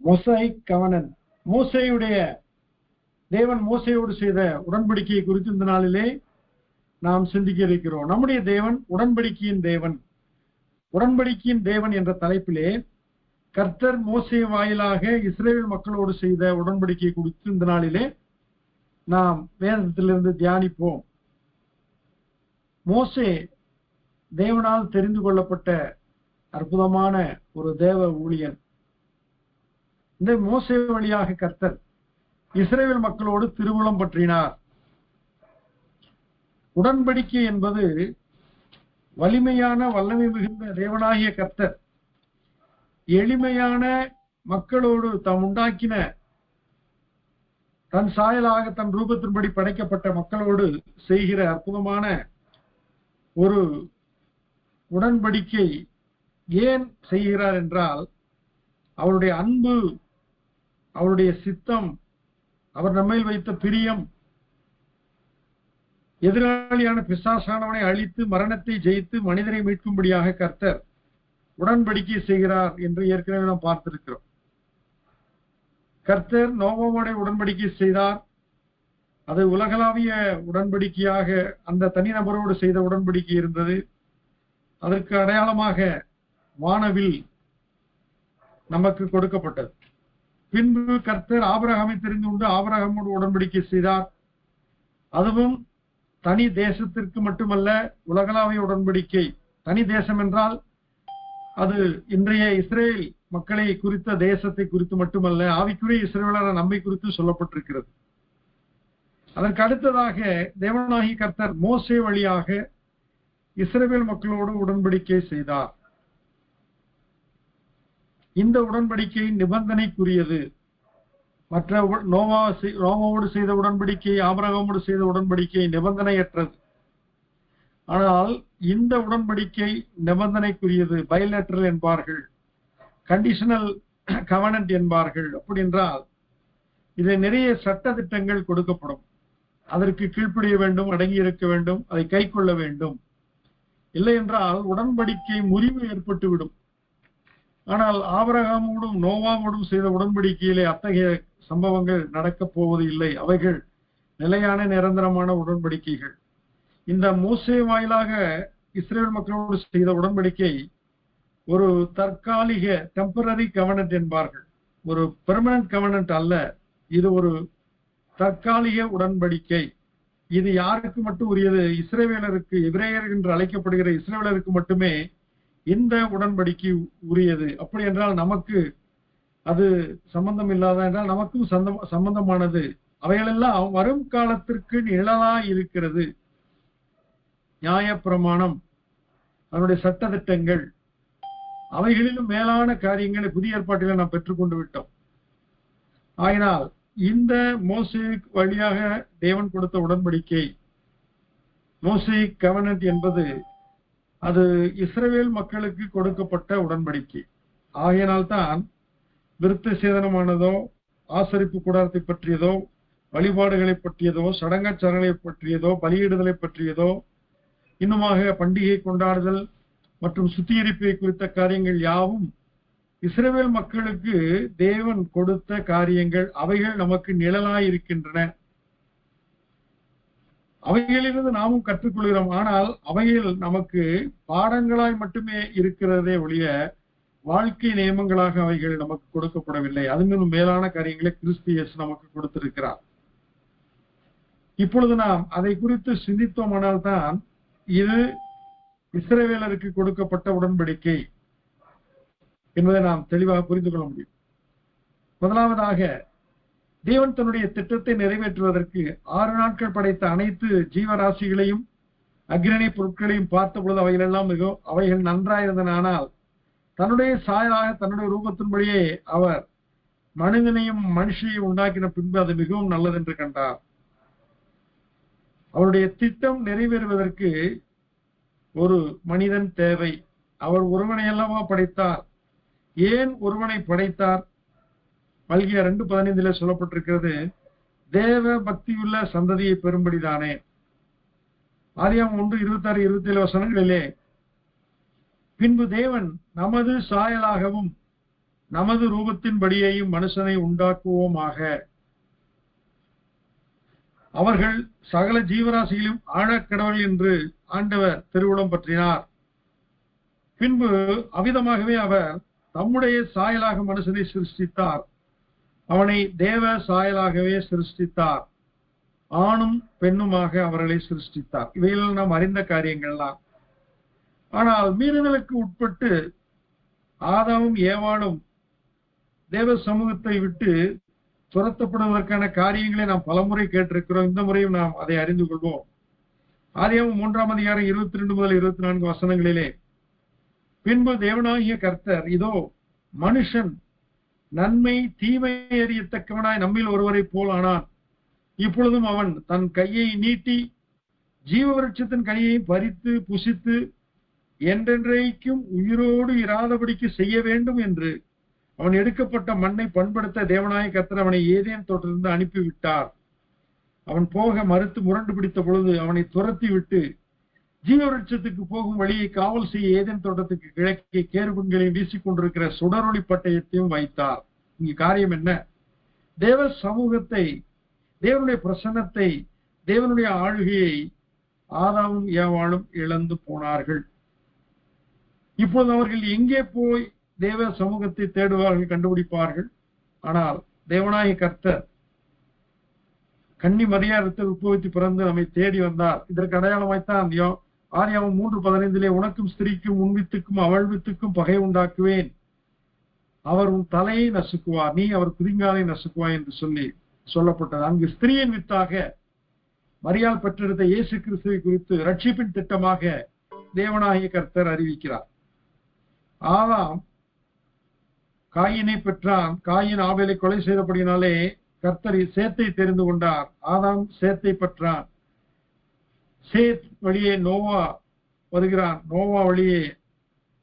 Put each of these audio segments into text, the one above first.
Mosaic covenant, மோசேயுடைய தேவன் மோசேயோடு செய்த உடன்படிக்கையை குறித்து இந்த நாளிலே நாம் சிந்திக்க இருக்கிறோம். நம்முடைய தேவன் உடன்படிக்கையின் தேவன். உடன்படிக்கையின் தேவன் என்ற தலைப்பிலே கர்த்தர் மோசே வாயிலாக இஸ்ரேல் மக்களோடு செய்த உடன்படிக்கை குறித்து இந்த நாளிலே நாம் வேதத்திலிருந்து தியானிப்போம். மோசே தேவனால் தெரிந்து கொள்ளப்பட்ட அற்புதமான ஒரு தேவ ஊழியன். இந்த மோசே வழியாக கர்த்தர் இஸ்ரேல் மக்களோடு திருவுளம் பற்றினார். உடன்படிக்கை என்பது வலிமையான வல்லமை மிகுந்த தேவனாகிய கர்த்தர் எளிமையான மக்களோடு தாம் உண்டாக்கின தன் சாயலாக தன் ரூபத்தின்படி படைக்கப்பட்ட மக்களோடு செய்கிற அற்புதமான ஒரு உடன்படிக்கை. ஏன் செய்கிறார் என்றால் அவருடைய அன்பு, அவருடைய சித்தம், அவர் நம்மையில் வைத்த பிரியம், எதிராளியான பிசாசானவனை அழித்து மரணத்தை ஜெயித்து மனிதரை மீட்கும்படியாக கர்த்தர் உடன்படிக்கை செய்கிறார் என்று ஏற்கனவே நாம் பார்த்திருக்கிறோம். கர்த்தர் நோவாவோட உடன்படிக்கை செய்தார். அது உலகளாவிய உடன்படிக்கையாக அந்த தனிநபரோடு செய்த உடன்படிக்கை இருந்தது. அதற்கு அடையாளமாக வானவில் நமக்கு கொடுக்கப்பட்டது. பின்பு கர்த்தர் ஆபிரகாமை தெரிந்து கொண்டு ஆபிரகாமோடு உடன்படிக்கை செய்தார். அதுவும் தனி தேசத்திற்கு மட்டுமல்ல, உலகளாவிய உடன்படிக்கை. தனி தேசம் என்றால் அது இன்றைய இஸ்ரேல் மக்களை குறித்த தேசத்தை குறித்து மட்டுமல்ல, ஆவிக்குரிய இஸ்ரேலரான நம்மை குறித்து சொல்லப்பட்டிருக்கிறது. அதற்கு அடுத்ததாக தேவனாகிய கர்த்தர் மோசே வழியாக இஸ்ரவேல் மக்களோடு உடன்படிக்கை செய்தார். இந்த உடன்படிக்கை நிபந்தனைக்குரியது. மற்ற நோவாவோடு செய்த உடன்படிக்கை, ஆபிரகாமோடு செய்த உடன்படிக்கை நிபந்தனையற்றது. ஆனால் இந்த உடன்படிக்கை நிபந்தனைக்குரியது. பைலேட்டரல் என்பார்கள், கண்டிஷனல் கவனன்ட் என்பார்கள். அப்படி என்றால் இதில் நிறைய சட்ட திட்டங்கள் கொடுக்கப்படும். அதற்கு கீழ்ப்படிய வேண்டும், அடங்கி இருக்க வேண்டும், அதை கை கொள்ள வேண்டும். இல்லை என்றால் உடன்படிக்கை முறிவு ஏற்பட்டுவிடும். ஆனால் ஆபிரகாமோடும் நோவாவோடும் செய்த உடன்படிக்கையிலே அத்தகைய சம்பவங்கள் நடக்கப் போவது இல்லை. அவைகள் நிலையான நிரந்தரமான உடன்படிக்கைகள். இந்த மோசே வாயிலாக இஸ்ரேல் மக்களோடு செய்த உடன்படிக்கை ஒரு தற்காலிக டெம்பரரி கவனன்ட் என்பார்கள். ஒரு பெர்மனன்ட் கவனன்ட் அல்ல. இது ஒரு தற்காலிக உடன்படிக்கை. இது யாருக்கு மட்டும் உரியது? இஸ்ரவேலருக்கு, எபிரேயர் என்று அழைக்கப்படுகிற இஸ்ரவேலருக்கு மட்டுமே இந்த உடன்படிக்கை உரியது. அப்படி என்றால் நமக்கு அது சம்பந்தம் இல்லாத என்றால் நமக்கும் சம்பந்தமானது. அவைகளெல்லாம் வரும் காலத்திற்கு நிழலா இருக்கிறது. நியாயப்பிரமாணம், அதனுடைய சட்ட திட்டங்கள், அவைகளிலும் மேலான காரியங்களை புதிய ஏற்பாட்டில நாம் பெற்றுக்கொண்டு விட்டோம். ஆயினால் இந்த மோசே வழியாக தேவன் கொடுத்த உடன்படிக்கை, மோசே கவனன்ட் என்பது அது இஸ்ரவேல் மக்களுக்கு கொடுக்கப்பட்ட உடன்படிக்கை. ஆகையினால்தான் விருத்த சேதனமானதோ, ஆசரிப்பு கூடாரத்தை பற்றியதோ, வழிபாடுகளை பற்றியதோ, சடங்காச்சாரங்களை பற்றியதோ, பலியிடுதலை பற்றியதோ, இன்னுமாக பண்டிகை கொண்டாடுதல் மற்றும் சுத்திகரிப்பை குறித்த காரியங்கள் யாவும் இஸ்ரவேல் மக்களுக்கு தேவன் கொடுத்த காரியங்கள். அவைகள் நமக்கு நிழலாய் இருக்கின்றன. அவைகளிலிருந்து நாமும் கற்றுக்கொள்கிறோம். ஆனால் அவைகள் நமக்கு பாடங்களாய் மட்டுமே இருக்கிறதே ஒழிய வாழ்க்கை நியமங்களாக அவைகள் நமக்கு கொடுக்கப்படவில்லை. அதன் மேலான காரியங்களை கிறிஸ்து இயேசு நமக்கு கொடுத்திருக்கிறார். இப்பொழுது நாம் அதை குறித்து சிந்தித்தோமானால் தான் இது இஸ்ரவேலருக்கு கொடுக்கப்பட்ட உடன்படிக்கை என்பதை நாம் தெளிவாக புரிந்து கொள்ள முடியும். முதலாவதாக, தேவன் தன்னுடைய திட்டத்தை நிறைவேற்றுவதற்கு 6 நாட்கள் படைத்த அனைத்து ஜீவராசிகளையும் அக்னி பொருட்களையும் பார்த்த பொழுது அவைகள் நன்றாயிருந்தன. ஆனால் தன்னுடைய சாயலாக தன்னுடைய ரூபத்தின்படியே அவர் மனிதனையும் மனுஷையும் உண்டாக்கின பின்பு அது மிகவும் நல்லது என்று கண்டார். அவருடைய திட்டம் நிறைவேறுவதற்கு ஒரு மனிதன் தேவை. அவர் ஒருவனை அல்லவா படைத்தார். ஏன் ஒருவனை படைத்தார்? மல்கியா 2:15 சொல்லப்பட்டிருக்கிறது, தேவ பக்தியுள்ள சந்ததியை பெறும்படிதானே. ஆதியாகமம் 1:26-27 பின்பு தேவன் நமது சாயலாகவும் நமது ரூபத்தின்படியையும் மனுஷனை உண்டாக்குவோமாக. அவர்கள் சகல ஜீவராசிகளையும் ஆழக்கடவுள் என்று ஆண்டவர் திருவுளம் பற்றினார். பின்பு அவ்விதமாகவே அவர் தம்முடைய சாயலாக மனுஷனை சிருஷ்டித்தார். அவனை தேவ சாயலாகவே சிருஷ்டித்தார். ஆணும் பெண்ணுமாக அவர்களை சிருஷ்டித்தார். இவைகள் நாம் அறிந்த காரியங்கள்லாம். ஆனால் மீறுதலுக்கு உட்பட்டு ஆதாமும் ஏவாளும் தேவ சமூகத்தை விட்டு துரத்தப்படுவதற்கான காரியங்களை நாம் பலமுறை கேட்டிருக்கிறோம். இந்த முறையும் நாம் அதை அறிந்து கொள்வோம். ஆதியாகமம் 3ஆம் அதிகாரம் 22 முதல் 24 வசனங்களிலே, பின்பு தேவனாகிய கர்த்தர், இதோ மனுஷன் நன்மை தீமை அறியத்தக்கவனாய் நம்மில் ஒருவரை போல் ஆனான். இப்பொழுதும் அவன் தன் கையை நீட்டி ஜீவ விருட்சத்தின் கனியை பறித்து புசித்து என்றென்றைக்கும் உயிரோடு இராதபடிக்கு செய்ய வேண்டும் என்று அவன் எடுக்கப்பட்ட மண்ணை பண்படுத்த தேவனாகிய கர்த்தர் அவனை ஏதேன் தோட்டத்திலிருந்து அனுப்பிவிட்டார். அவன் போக மறுத்து முரண்டு பிடித்த பொழுது அவனை துரத்தி விட்டு ஜீவ விருட்சத்துக்கு போகும் வழியை காவல் செய்ய ஏதேன் தோட்டத்துக்கு கிழக்கே கேருபுண்களையும் வீசிக்கொண்டிருக்கிற சுடரொளி பட்டயத்தையும் வைத்தார். இங்கு காரியம் என்ன? தேவ சமூகத்தை, தேவனுடைய பிரசன்னத்தை, தேவனுடைய ஆளுகையை ஆதாமும் ஏவாளும் இழந்து போனார்கள். இப்போது அவர்கள் எங்கே போய் தேவ சமூகத்தை தேடுவார்கள், கண்டுபிடிப்பார்கள்? ஆனால் தேவனாகிய கர்த்தர் கன்னி மரியாதத்தில் உட்பவித்து பிறந்து நம்மை தேடி வந்தார். இதற்கு அடையாளமாய்த்தான் ஆதியாகமம் 3:15 உனக்கும் ஸ்திரீக்கும் உன் வித்துக்கும் அவள் வித்துக்கும் பகை உண்டாக்குவேன், அவர் உன் தலையை நசுக்குவார், நீ அவர் குதிங்காலை நசுக்குவாய் என்று சொல்லப்பட்டது. அங்கு ஸ்திரீயின் வித்தாக மரியாள் பெற்றெடுத்த இயேசு கிறிஸ்துவை குறித்து ரட்சிப்பின் திட்டமாக தேவனாகிய கர்த்தர் அறிவிக்கிறார். ஆதாம் காயினை பெற்றான். காயின் ஆபேலை கொலை செய்தபடினாலே கர்த்தர் சேத்தை தெரிந்து கொண்டார். ஆதாம் சேத்தை பெற்றான். சேத் வழியே நோவா வருகிறான். நோவா வழியே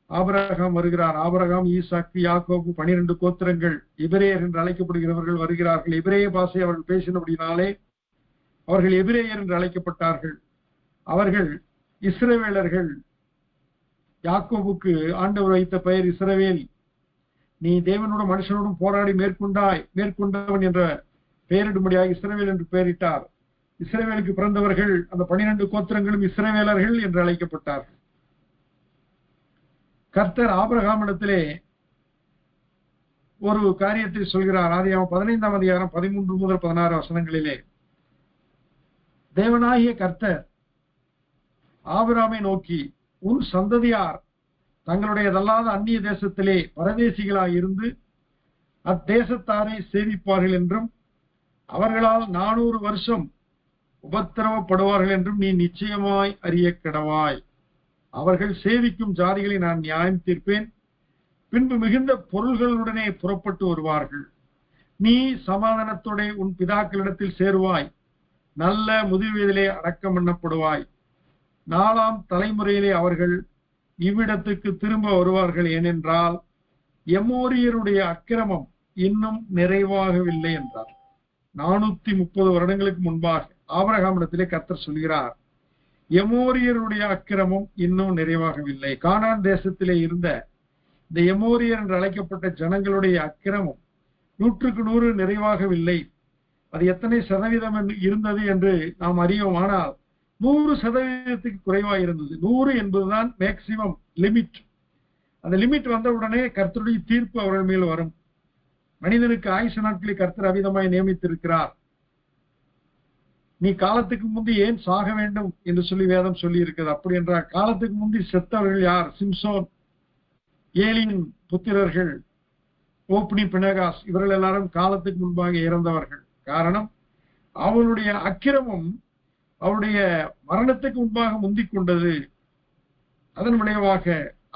ஆபிரகாம் வருகிறார். ஆபிரகாம், ஈசாக்கு, யாக்கோபு 12 கோத்திரங்கள் எபிரேயர் என்று அழைக்கப்படுகிறவர்கள் வருகிறார்கள். எபிரேய பாஷை அவர்கள் பேசினபடினாலே அவர்கள் எபிரேயர் என்று அழைக்கப்பட்டார்கள். அவர்கள் இஸ்ரவேலர்கள். யாக்கோபுக்கு ஆண்டவர் வைத்த பெயர் இஸ்ரவேல். நீ தேவனோடும் மனுஷனோடும் போராடி மேற்கொண்டவன் என்ற பெயரிடும்படியாக இஸ்ரவேல் என்று பெயரிட்டார். இஸ்ரவேலுக்கு பிறந்தவர்கள் அந்த 12 கோத்திரங்களும் இஸ்ரவேலர்கள் என்று அழைக்கப்பட்டார்கள். கர்த்தர் ஆபிரகாமிடத்திலே ஒரு காரியத்தை சொல்கிறார். ஆதியாகமம் 15ஆம் அதிகாரம் 13 முதல் 16 வசனங்களிலே, தேவனாகிய கர்த்தர் ஆபிரகாமை நோக்கி, உன் சந்ததியார் தங்களுடையதல்லாத அந்நிய தேசத்திலே பரதேசிகளாய் இருந்து அத்தேசத்தாரை சேவிப்பார்கள் என்றும் அவர்களால் 400 வருஷம் உபத்திரவப்படுவார்கள் என்றும் நீ நிச்சயமாய் அறிய கடவாய். அவர்கள் சேவிக்கும் ஜாதிகளை நான் நியாயம் தீர்ப்பேன். பின்பு மிகுந்த பொருள்களுடனே புறப்பட்டு வருவார்கள். நீ சமாதானத்தோட உன் பிதாக்களிடத்தில் சேருவாய். நல்ல முதிர் வயதிலே அடக்கம் பண்ணப்படுவாய். 4ஆம் தலைமுறையிலே அவர்கள் இவ்விடத்துக்கு திரும்ப வருவார்கள். ஏனென்றால் எமோரியருடைய அக்கிரமம் இன்னும் நிறைவாகவில்லை என்றார். 430 வருடங்களுக்கு முன்பாக ஆபிரகாமிடத்திலே கர்த்தர் சொல்கிறார், எமோரியருடைய அக்கிரமம் இன்னும் நிறைவாகவில்லை. கானான் தேசத்திலே இருந்த இந்த எமோரியர் என்று அழைக்கப்பட்ட ஜனங்களுடைய அக்கிரமம் 100க்கு 100 நிறைவாகவில்லை. அது எத்தனை சதவீதம் இருந்தது என்று நாம் அறியோம். ஆனால் 100% குறைவாக இருந்தது. 100 என்பதுதான் மேக்சிமம் லிமிட். அந்த லிமிட் வந்தவுடனே கர்த்தருடைய தீர்ப்பு அவர்கள் மேல் வரும். மனிதனுக்கு ஆயுசு நாட்களை கர்த்தர் அவிதமாய் நியமித்திருக்கிறார். நீ காலத்துக்கு முந்தி ஏன் சாக வேண்டும் என்று சொல்லி வேதம் சொல்லி இருக்கிறது. அப்படி என்றால் காலத்துக்கு முந்தி செத்தவர்கள் யார்? சிம்சோன், ஏலியின் புத்திரர்கள், ஓப்னி, பினகாஸ், இவர்கள் எல்லாரும் காலத்துக்கு முன்பாக இறந்தவர்கள். காரணம், அவளுடைய அக்கிரமம் அவருடைய மரணத்துக்கு முன்பாக முந்திக் கொண்டது. அதன் விளைவாக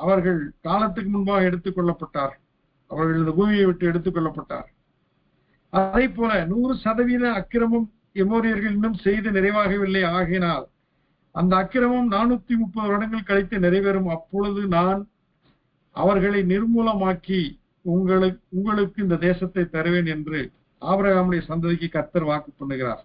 அவர்கள் காலத்துக்கு முன்பாக எடுத்துக் கொள்ளப்பட்டார். அவர்கள் இந்த பூமியை விட்டு எடுத்துக் கொள்ளப்பட்டார். அதே போல 100% அக்கிரமம் எமோரியர்கள் இன்னும் செய்து நிறைவாகவில்லை. ஆகினால் அந்த அக்கிரமம் 430 வருடங்கள் கழித்து நிறைவேறும். அப்பொழுது நான் அவர்களை நிர்மூலமாக்கி உங்களுக்கு இந்த தேசத்தை தருவேன் என்று ஆபிரகாமுடைய சந்ததிக்கு கர்த்தர் வாக்கு பண்ணுகிறார்.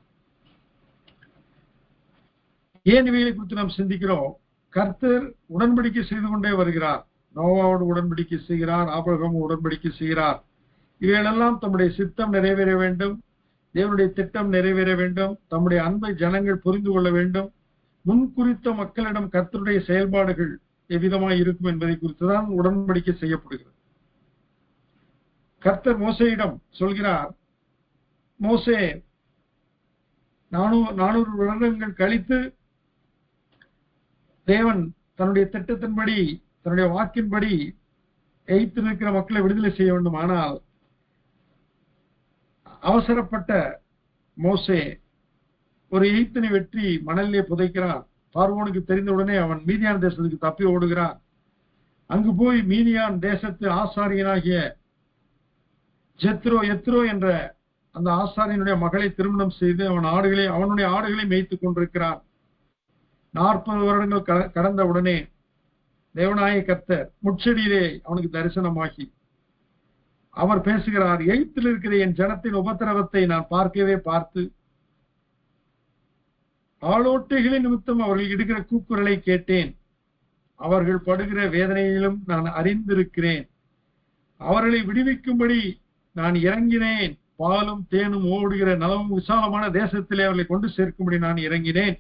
ஏன் இவைகளை குறித்து நாம் சிந்திக்கிறோம்? கர்த்தர் உடன்படிக்கை செய்து கொண்டே வருகிறார். நோவாவோடு உடன்படிக்கை செய்கிறார், ஆபிரகாம் உடன்படிக்கை செய்கிறார். இவைகளெல்லாம் தம்முடைய சித்தம் நிறைவேற வேண்டும், தேவனுடைய திட்டம் நிறைவேற வேண்டும், தம்முடைய அன்பை ஜனங்கள் புரிந்து கொள்ள வேண்டும், முன்குறித்த மக்களிடம் கர்த்தருடைய செயல்பாடுகள் எவ்விதமாய் இருக்கும் என்பதை குறித்துதான் உடன்படிக்கை செய்யப்படுகிறது. கர்த்தர் மோசேயிடம் சொல்கிறார், மோசே 400 வருடங்கள் கழித்து தேவன் தன்னுடைய திட்டத்தின்படி, தன்னுடைய வாக்கின்படி எகிப்தில் இருக்கிற மக்களை விடுதலை செய்ய வேண்டும். ஆனால் அவசரப்பட்ட மோசே ஒரு எகிப்தினை வெற்றி மணலிலே புதைக்கிறான். பார்வோனுக்கு தெரிந்தவுடனே அவன் மீதியான் தேசத்துக்கு தப்பி ஓடுகிறான். அங்கு போய் மீதியான் தேசத்து ஆசாரியனாகிய எத்ரோ என்ற அந்த ஆசாரியனுடைய மகளை திருமணம் செய்து அவனுடைய ஆடுகளை மேய்த்துக் கொண்டிருக்கிறான். 40 வருடங்கள் கடந்த உடனே தேவனாய கர்த்தர் முட்செடியிலே அவனுக்கு தரிசனமாகி அவர் பேசுகிறார், எகிப்தில் இருக்கிற என் ஜனத்தின் உபத்திரவத்தை நான் பார்த்து ஆளோட்டைகளின் நிமித்தம் அவர்கள் இடுகிற கூக்குரலை கேட்டேன். அவர்கள் படுகிற வேதனையிலும் நான் அறிந்திருக்கிறேன். அவர்களை விடுவிக்கும்படி நான் இறங்கினேன். பாலும் தேனும் ஓடுகிற நலமும் விசாலமான தேசத்திலே அவர்களை கொண்டு சேர்க்கும்படி நான் இறங்கினேன்.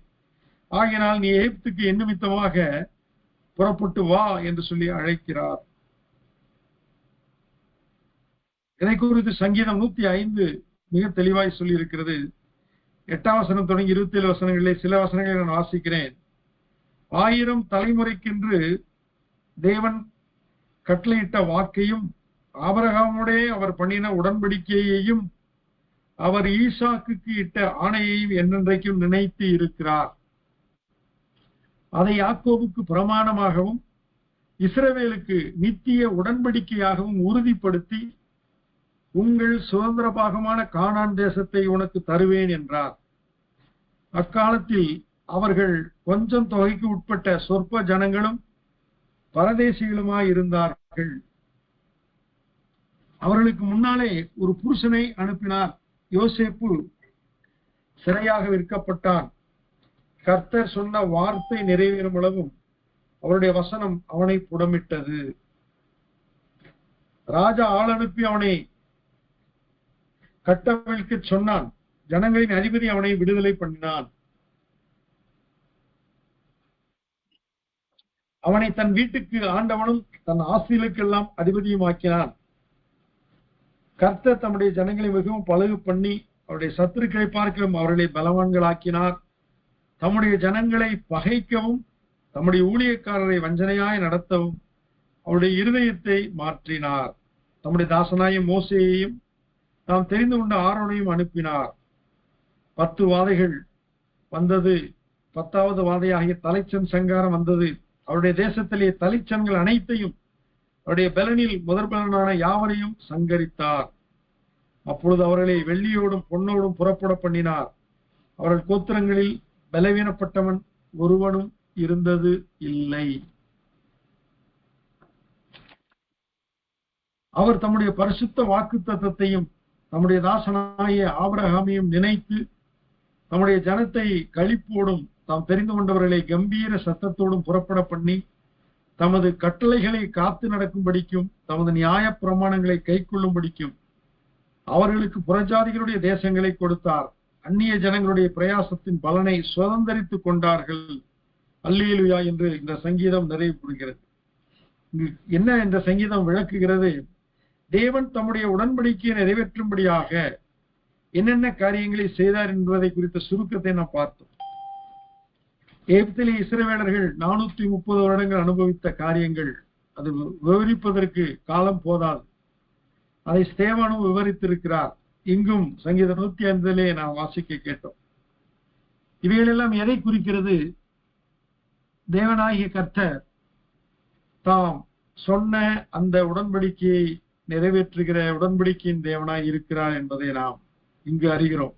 ஆகினால் நீ எகிப்துக்கு என் நிமித்தமாக புறப்பட்டு வா என்று சொல்லி அழைக்கிறார். இதை குறித்து சங்கீதம் 105 மிக தெளிவாய் சொல்லி இருக்கிறது. 8ஆம் வசனம் தொடங்கி 27 வசனங்களிலே சில வசனங்களை நான் வாசிக்கிறேன். 1000 தலைமுறைக்கென்று தேவன் கட்டளையிட்ட வாக்கையும் ஆபிரகாமுடைய அவர் பண்ணின உடன்படிக்கையையும் அவர் ஈசாக்குக்கு இட்ட ஆணையையும் என்றென்றைக்கும் நினைத்து இருக்கிறார். அதை யாக்கோபுக்கு பிரமாணமாகவும் இஸ்ரவேலுக்கு நித்திய உடன்படிக்கையாகவும் உறுதிப்படுத்தி உங்கள் சுதந்திர பாகமான கானான் தேசத்தை உனக்கு தருவேன் என்றார். அக்காலத்தில் அவர்கள் கொஞ்சம் தொகைக்கு உட்பட்ட சொற்ப ஜனங்களும் பரதேசிகளுமாய் இருந்தார்கள். அவர்களுக்கு முன்னாலே ஒரு புருஷனை அனுப்பினார். யோசேப்பு சிறையாக விற்கப்பட்டான். கர்த்தர் சொன்ன வார்த்தை நிறைவேறும் அளவும் அவருடைய வசனம் அவனை புடமிட்டது. ராஜா ஆள் அனுப்பி அவனை கட்டவிழ்க்க சொன்னான். ஜனங்களின் அதிபதி அவனை விடுதலை பண்ணினான். அவனை தன் வீட்டுக்கு ஆண்டவனும் தன் ஆஸ்திகளுக்கெல்லாம் அதிபதியும் ஆக்கினான். கர்த்தர் தம்முடைய ஜனங்களை மிகவும் பழகு பண்ணி அவருடைய சத்துருக்களை பார்க்கவும் அவர்களை பலவான்களாக்கினார். தம்முடைய ஜனங்களை பகைக்கவும் தம்முடைய ஊழியக்காரரை வஞ்சனையாய் நடத்தவும் அவருடைய இருதயத்தை மாற்றினார். தம்முடைய தாசனாய மோசேயையும் நாம் தெரிந்து கொண்ட ஆரோனையும் அனுப்பினார். 10 வாதைகள் வந்தது. 10வது வாதையாகிய தலைச்சன் சங்காரம் வந்தது. அவருடைய தேசத்திலே தலைச்சன்கள் அனைத்தையும் அவருடைய பலனில் முதற்பலனான யாவரையும் சங்கரித்தார். அப்பொழுது அவர்களை வெள்ளியோடும் பொன்னோடும் புறப்பட பண்ணினார். அவர்கள் கோத்திரங்களில் பலவீனப்பட்டவன் ஒருவனும் இருந்தது இல்லை. அவர் தம்முடைய பரிசுத்த வாக்குத்தத்தத்தையும் தம்முடைய தாசனாகிய ஆபிரகாமையும் நினைத்து தம்முடைய ஜனத்தை களிப்போடும் தாம் தெரிந்து கொண்டவர்களை கம்பீர சத்தத்தோடும் புறப்பட பண்ணி தமது கட்டளைகளை காத்து நடக்கும்படிக்கும் தமது நியாய பிரமாணங்களை கைக்கொள்ளும்படிக்கும் அவர்களுக்கு புறஜாதிகளுடைய தேசங்களை கொடுத்தார். அந்நிய ஜனங்களுடைய பிரயாசத்தின் பலனை சுதந்திரித்துக் கொண்டார்கள். அல்லேலூயா என்று இந்த சங்கீதம் நிறைவு பெறுகிறது. என்ன இந்த சங்கீதம் விளக்குகிறது? தேவன் தம்முடைய உடன்படிக்கையை நிறைவேற்றும்படியாக என்னென்ன காரியங்களை செய்தார் என்பதை குறித்த சுருக்கத்தை நாம் பார்த்தோம். எகிப்திலே இஸ்ரவேலர்கள் 430 வருடங்கள் அனுபவித்த காரியங்கள், அது விவரிப்பதற்கு காலம் போதாது. அதை ஸ்தேவானும் விவரித்திருக்கிறார். இங்கும் சங்கீதம் 105 நாம் வாசிக்க கேட்டோம். இவைகளெல்லாம் எதை குறிக்கிறது? தேவனாகிய கர்த்தர் தாம் சொன்ன அந்த உடன்படிக்கையை நிறைவேற்றுகிற உடன்படிக்கையின் தேவனாய் இருக்கிறார் என்பதை நாம் இங்கு அறிகிறோம்.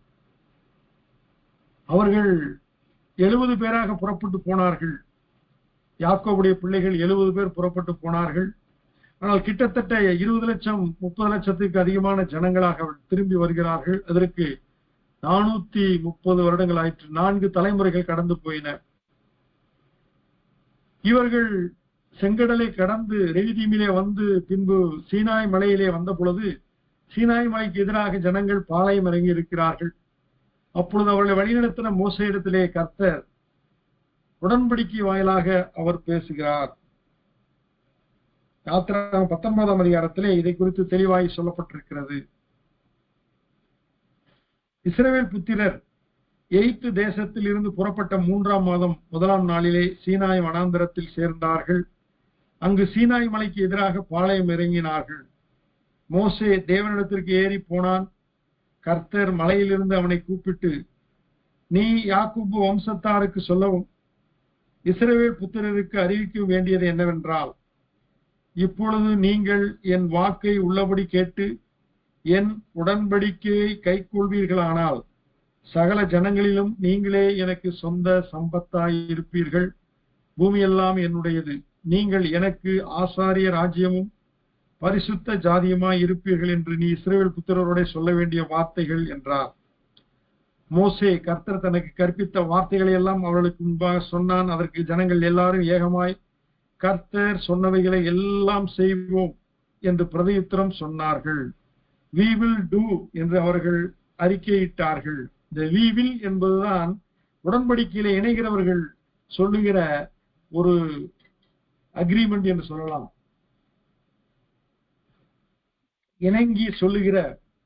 அவர்கள் 70 பேராக புறப்பட்டு போனார்கள். யாக்கோபுடைய பிள்ளைகள் 70 பேர் புறப்பட்டு போனார்கள். ஆனால் கிட்டத்தட்ட 20 லட்சம் 30 லட்சத்துக்கு அதிகமான ஜனங்களாக திரும்பி வருகிறார்கள். அதற்கு 430 வருடங்கள் ஆயிற்று. 4 தலைமுறைகள் கடந்து போயின. இவர்கள் செங்கடலை கடந்து ரெவிதீமிலே வந்து பின்பு சீனாய் மலையிலே வந்த பொழுது சீனாய் மலைக்கு எதிராக ஜனங்கள் பாளையம் இறங்கி இருக்கிறார்கள். அப்பொழுது அவர்களை வழிநடத்தின மோசேயிடத்திலே கர்த்தர் உடன்படிக்கை வாயிலாக அவர் பேசுகிறார். யாத்திராகமம் 19ஆம் அதிகாரத்திலே இதை குறித்து தெளிவாய் சொல்லப்பட்டிருக்கிறது. இஸ்ரவேல் புத்திரர் எகிப்து தேசத்தில் இருந்து புறப்பட்ட 3ஆம் மாதம் 1ஆம் நாளிலே சீனாய் வனாந்தரத்தில் சேர்ந்தார்கள். அங்கு சீனாய் மலைக்கு எதிராக பாளையம் இறங்கினார்கள். மோசே தேவனிடத்திற்கு ஏறி போனான். கர்த்தர் மலையிலிருந்து அவனை கூப்பிட்டு, நீ யாக்கோபு வம்சத்தாருக்கு சொல்லவும் இஸ்ரவேல் புத்திரருக்கு அறிவிக்க வேண்டியது என்னவென்றால், இப்பொழுது நீங்கள் என் வாக்கை உள்ளபடி கேட்டு என் உடன்படிக்கையை கைக்கொள்வீர்களானால் சகல ஜனங்களிலும் நீங்களே எனக்கு சொந்த சம்பத்தாய் இருப்பீர்கள். பூமியெல்லாம் என்னுடையது. நீங்கள் எனக்கு ஆசாரிய ராஜ்யமும் பரிசுத்த ஜாதியுமாய் இருப்பீர்கள் என்று நீ இஸ்ரவேல் புத்திரரோட சொல்ல வேண்டிய வார்த்தைகள் என்றார். மோசே கர்த்தர் தனக்கு கற்பித்த வார்த்தைகளை எல்லாம் அவர்களுக்கு முன்பாக சொன்னான். அதற்கு ஜனங்கள் எல்லாரும் ஏகமாய் கர்த்தர் சொன்னவைகளை எல்லாம் செய்வோம் என்று பிரதியுத்தரம் சொன்னார்கள். we will do என்று அவர்கள் அறிக்கையிட்டார்கள். இந்த we will என்பதுதான் உடன்படிக்கையிலே இணைகிறவர்கள் சொல்லுகிற ஒரு அக்ரிமெண்ட் என்று சொல்லலாம். இணங்கி சொல்லுகிற,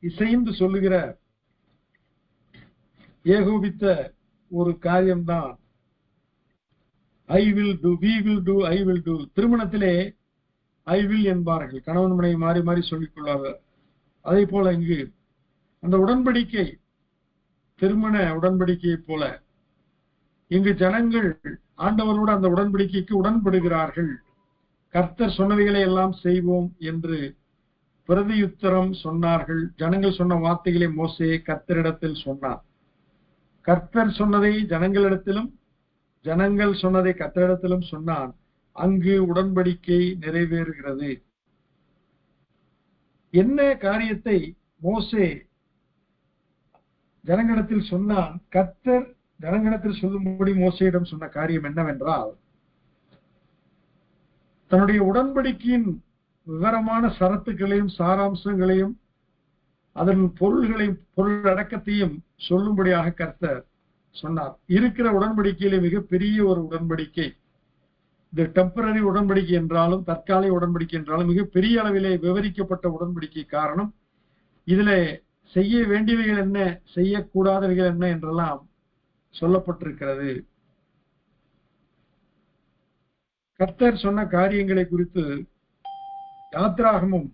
இசைந்து சொல்லுகிற, ஏகோபித்த ஒரு காரியம்தான் I will do, we will do, I will do. திருமணத்திலே ஐ வில் என்பார்கள். கணவன் மனைவி மாறி மாறி சொல்லிக் கொள்வார்கள். அதே போல இங்கு அந்த உடன்படிக்கை திருமண உடன்படிக்கையை போல இங்கு ஜனங்கள் ஆண்டவரோடு அந்த உடன்படிக்கைக்கு உடன்படுகிறார்கள். கர்த்தர் சொன்னவைகளை எல்லாம் செய்வோம் என்று பிரதியுத்தரம் சொன்னார்கள். ஜனங்கள் சொன்ன வார்த்தைகளை மோசே கர்த்தரிடத்தில் சொன்னார். கர்த்தர் சொன்னதை ஜனங்களிடத்திலும் ஜனங்கள் சொன்னதை கர்த்தரிடத்திலும் சொன்னான். அங்கு உடன்படிக்கை நிறைவேறுகிறது. என்ன காரியத்தை மோசே ஜனங்களிடத்தில் சொன்னான்? கர்த்தர் ஜனங்களிடத்தில் சொல்லும்படி மோசேயிடம் சொன்ன காரியம் என்னவென்றால், தன்னுடைய உடன்படிக்கையின் விவரமான சரத்துக்களையும் சாராம்சங்களையும் அதன் பொருள்களையும் பொருளடக்கத்தையும் சொல்லும்படியாக கர்த்தர் சொன்னார். இருக்கிற உடன்படிக்கையிலே மிகப்பெரிய ஒரு உடன்படிக்கை. இது டெம்பரரி உடன்படிக்கை என்றாலும் தற்காலிக உடன்படிக்கை என்றாலும் மிகப்பெரிய அளவிலே விவரிக்கப்பட்ட உடன்படிக்கை. காரணம், இதுல செய்ய வேண்டியவைகள் என்ன, செய்யக்கூடாதவைகள் என்ன என்றெல்லாம் சொல்லப்பட்டிருக்கிறது. கர்த்தர் சொன்ன காரியங்களை குறித்து யாத்திராகமம்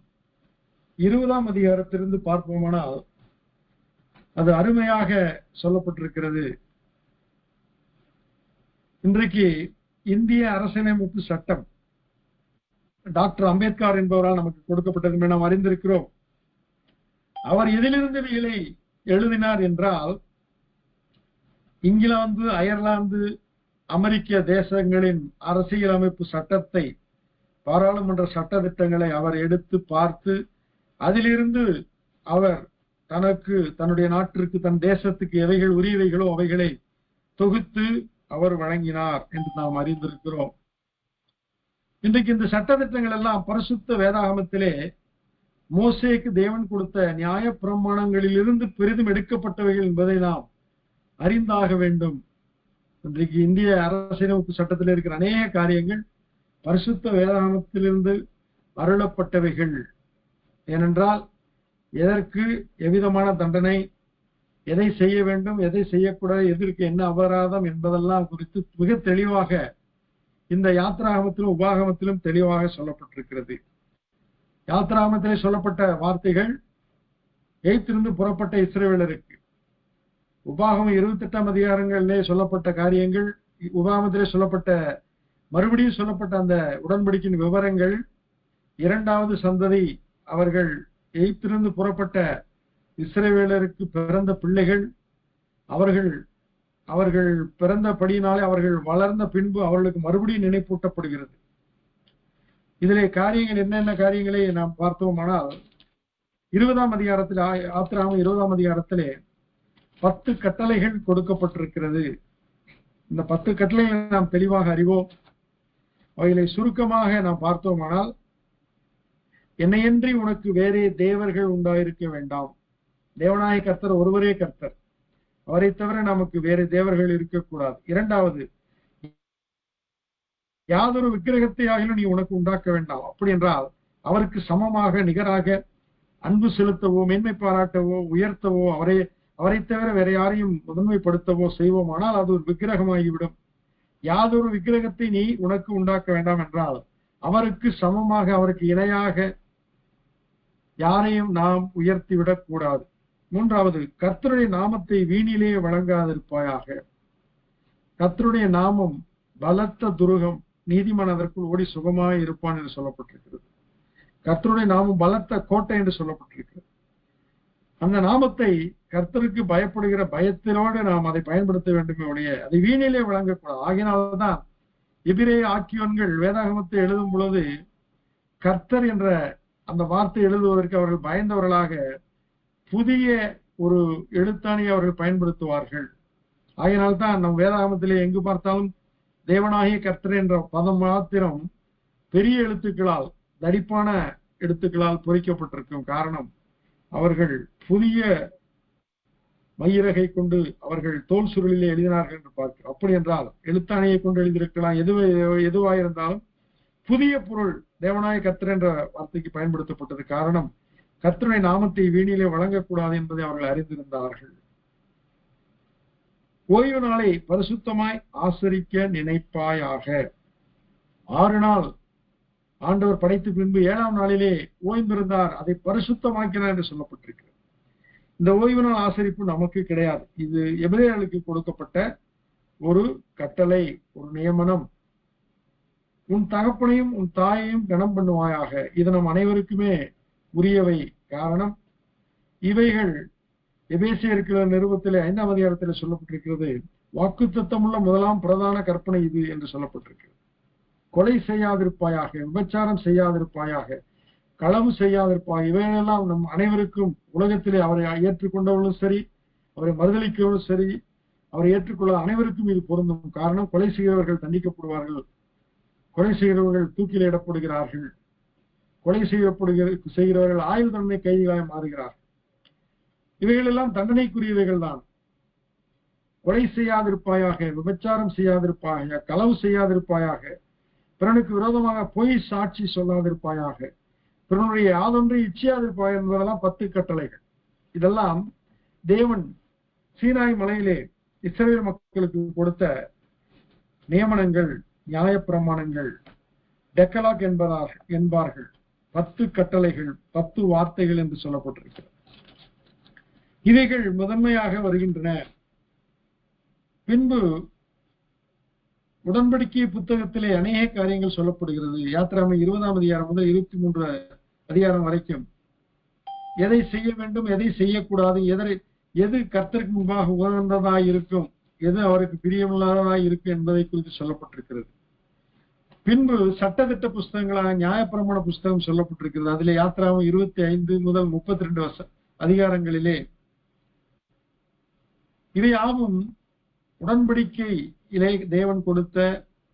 20ஆம் அதிகாரத்திலிருந்து பார்ப்போமானால் அது அருமையாக சொல்லப்பட்டிருக்கிறது. இன்றைக்கு இந்திய அரசியலமைப்பு சட்டம் டாக்டர் அம்பேத்கர் என்பவரால் நமக்கு கொடுக்கப்பட்டது நாம் அறிந்திருக்கிறோம். அவர் எதிலிருந்து இவைகளை எழுதினார் என்றால், இங்கிலாந்து, அயர்லாந்து, அமெரிக்க தேசங்களின் அரசியலமைப்பு சட்டத்தை, பாராளுமன்ற சட்ட திட்டங்களை அவர் எடுத்து பார்த்து அதிலிருந்து அவர் தனக்கு, தன்னுடைய நாட்டிற்கு, தன் தேசத்துக்கு எவைகள் உரியவைகளோ அவைகளை தொகுத்து அவர் வழங்கினார் என்று நாம் அறிந்திருக்கிறோம். இன்றைக்கு இந்த சட்ட திட்டங்கள் எல்லாம் பரிசுத்த வேதாகமத்திலே மோசேக்கு தேவன் கொடுத்த நியாய பிரமாணங்களிலிருந்து பெரிதும் எடுக்கப்பட்டவைகள் என்பதை நாம் அறிந்தாக வேண்டும். இன்றைக்கு இந்திய அரசியலமைப்பு சட்டத்தில் இருக்கிற அநேக காரியங்கள் பரிசுத்த வேதாகமத்திலிருந்து அருளப்பட்டவைகள். ஏனென்றால் எதற்கு எவ்விதமான தண்டனை, எதை செய்ய வேண்டும், எதை செய்யக்கூடாது, எதற்கு என்ன அபராதம் என்பதெல்லாம் குறித்து மிக தெளிவாக இந்த யாத்திராகமத்திலும் உபாகமத்திலும் தெளிவாக சொல்லப்பட்டிருக்கிறது. யாத்திராகமத்திலே சொல்லப்பட்ட வார்த்தைகள் எகிப்திலிருந்து புறப்பட்ட இஸ்ரவேலருக்கு, உபாகமம் 28ஆம் அதிகாரங்களிலே சொல்லப்பட்ட காரியங்கள், உபாகமத்திலே சொல்லப்பட்ட மறுபடியும் சொல்லப்பட்ட அந்த உடன்படிக்கையின் விவரங்கள், இரண்டாவது சந்ததி அவர்கள் எகிப்திலிருந்து புறப்பட்ட இஸ்ரவேலருக்கு பிறந்த பிள்ளைகள், அவர்கள் பிறந்தபடியினாலே அவர்கள் வளர்ந்த பின்பு அவர்களுக்கு மறுபடியும் நினைப்பூட்டப்படுகிறது. இதிலே காரியங்கள் என்னென்ன காரியங்களை நாம் பார்த்தோமானால், 20ஆம் அதிகாரத்தில், யாத்திராகமம் 20ஆம் அதிகாரத்திலே 10 கட்டளைகள் கொடுக்கப்பட்டிருக்கிறது. இந்த 10 கட்டளைகளை நாம் தெளிவாக அறிவோம். அவைகளை சுருக்கமாக நாம் பார்த்தோமானால், என்னையன்றி உனக்கு வேறே தேவர்கள் உண்டாயிருக்க வேண்டாம். தேவனாய கர்த்தர் ஒருவரே கர்த்தர், அவரை தவிர நமக்கு வேறு தேவர்கள் இருக்கக்கூடாது. இரண்டாவது, யாதொரு விக்கிரகத்தை ஆகிலும் நீ உனக்கு உண்டாக்க வேண்டாம். அப்படி என்றால் அவருக்கு சமமாக நிகராக அன்பு செலுத்தவோ மேன்மை பாராட்டவோ உயர்த்தவோ அவரை தவிர வேற யாரையும் முதன்மைப்படுத்தவோ செய்வோமானால் அது ஒரு விக்கிரகமாகிவிடும். யாதொரு விக்கிரகத்தை நீ உனக்கு உண்டாக்க வேண்டாம் என்றால் அவருக்கு சமமாக அவருக்கு இணையாக யாரையும் நாம் உயர்த்திவிடக் கூடாது. மூன்றாவது, கர்த்தருடைய நாமத்தை வீணிலே வழங்காதிருப்பாயாக. கர்த்தருடைய நாமம் பலத்த துருகம், நீதிமான் அதற்குள் ஓடி சுகமாய் இருப்பான் என்று சொல்லப்பட்டிருக்கிறது. கர்த்தருடைய நாமம் பலத்த கோட்டை என்று சொல்லப்பட்டிருக்கிறது. அந்த நாமத்தை கர்த்தருக்கு பயப்படுகிற பயத்திலோடு நாம் அதை பயன்படுத்த வேண்டுமே ஒழிய அதை வீணிலே வழங்கக்கூடாது. ஆகினால்தான் எபிரேய ஆக்கியோன்கள் வேதாகமத்தை எழுதும் பொழுது கர்த்தர் என்ற அந்த வார்த்தை எழுதுவதற்கு அவர்கள் பயந்தவர்களாக புதிய ஒரு எழுத்தாணியை அவர்கள் பயன்படுத்துவார்கள். ஆகினால்தான் நம் வேதாகமத்திலே எங்கு பார்த்தாலும் தேவனாகிய கர்த்தர் என்ற பதம் மாத்திரம் பெரிய எழுத்துக்களால், தடிப்பான எழுத்துக்களால் பொறிக்கப்பட்டிருக்கும். காரணம், அவர்கள் புதிய மையிறகை கொண்டு அவர்கள் தோல் சுருளிலே எழுதினார்கள் என்று பார்க்கிறோம். அப்படி என்றால் எழுத்தாணையை கொண்டு எழுதியிருக்கலாம். எதுவாயிருந்தாலும் புதிய பொருள் தேவனாய கர்த்தர் என்ற வார்த்தைக்கு பயன்படுத்தப்பட்டது. காரணம், கர்த்தருடைய நாமத்தை வீணிலே வழங்கக்கூடாது என்பதை அவர்கள் அறிந்திருந்தார்கள். ஓய்வு நாளை பரிசுத்தமாய் ஆசரிக்க நினைப்பாயாக. 6 நாள் ஆண்டவர் படைத்த பின்பு 7ஆம் நாளிலே ஓய்ந்திருந்தார், அதை பரிசுத்தமாக்கினார் என்று சொல்லப்பட்டிருக்கிறது. இந்த ஓய்வு நாள் ஆசரிப்பு நமக்கு கிடையாது. இது எபிரேயர்களுக்கு கொடுக்கப்பட்ட ஒரு கட்டளை, ஒரு நியமனம். உன் தகப்பனையும் உன் தாயையும் கனம் பண்ணுவாயாக. இது நம் அனைவருக்குமே உரியவை. காரணம், இவைகள் எபேசியர் நிருபத்திலே 5ஆம் அதிகாரத்திலே சொல்லப்பட்டிருக்கிறது. வாக்குத்தத்தமுள்ள முதலாம் பிரதான கற்பனை இது என்று சொல்லப்பட்டிருக்கிறது. கொலை செய்யாதிருப்பாயாக, விபச்சாரம் செய்யாதிருப்பாயாக, களவு செய்யாதிருப்பாக. இவைகளெல்லாம் நம் அனைவருக்கும் உலகத்திலே அவரை ஏற்றுக்கொண்டவர்களும் சரி, அவரை மறுதளிக்கிறவர்களும் சரி, அவரை ஏற்றுக்கொள்ள அனைவருக்கும் இது பொருந்தும். காரணம், கொலை செய்கிறவர்கள் தண்டிக்கப்படுவார்கள், கொலை செய்கிறவர்கள் தூக்கில் இடப்படுகிறார்கள், கொலை செய்கிறவர்கள் ஆயுள் தண்டனை கைதிகளாக மாறுகிறார்கள். இவைகள் எல்லாம் தண்டனைக்குரியவைகள் தான். கொலை செய்யாதிருப்பாயாக, விபச்சாரம் செய்யாதிருப்பாயாக, களவு செய்யாதிருப்பாயாக, பிறனுக்கு விரோதமாக பொய் சாட்சி சொல்லாதிருப்பாயாக, பிறனுடைய யாதொன்றை இச்சையாதிருப்பாய் என்பதெல்லாம் 10 கட்டளைகள். இதெல்லாம் தேவன் சீனாய் மலையிலே இஸ்ரவேல் மக்களுக்கு கொடுத்த நியமனங்கள், நியாயப்பிரமாணங்கள், டெக்கலாக் என்பார்கள். 10 கட்டளைகள், 10 வார்த்தைகள் என்று சொல்லப்பட்டிருக்கிறது. இவைகள் முதன்மையாக வருகின்றன. பின்பு உடன்படிக்கை புத்தகத்திலே அநேக காரியங்கள் சொல்லப்படுகிறது. யாத்திராமை 20ஆம் அதிகாரம் முதல் 23 அதிகாரம் வரைக்கும் எதை செய்ய வேண்டும், எதை செய்யக்கூடாது, எது கர்த்தருக்கு முன்பாக உகந்ததாய் இருக்கும், எது அவருக்கு பிரியமில்லாததாய் இருக்கும் என்பதை குறித்து சொல்லப்பட்டிருக்கிறது. பின்பு சட்டத்திட்ட புஸ்தகங்களாக நியாயப்பிரமாண புஸ்தகம் சொல்லப்பட்டிருக்கிறது. அதிலே யாத்திராமை 25 முதல் 32 அதிகாரங்களிலே இவையாவும் உடன்படிக்கையிலே தேவன் கொடுத்த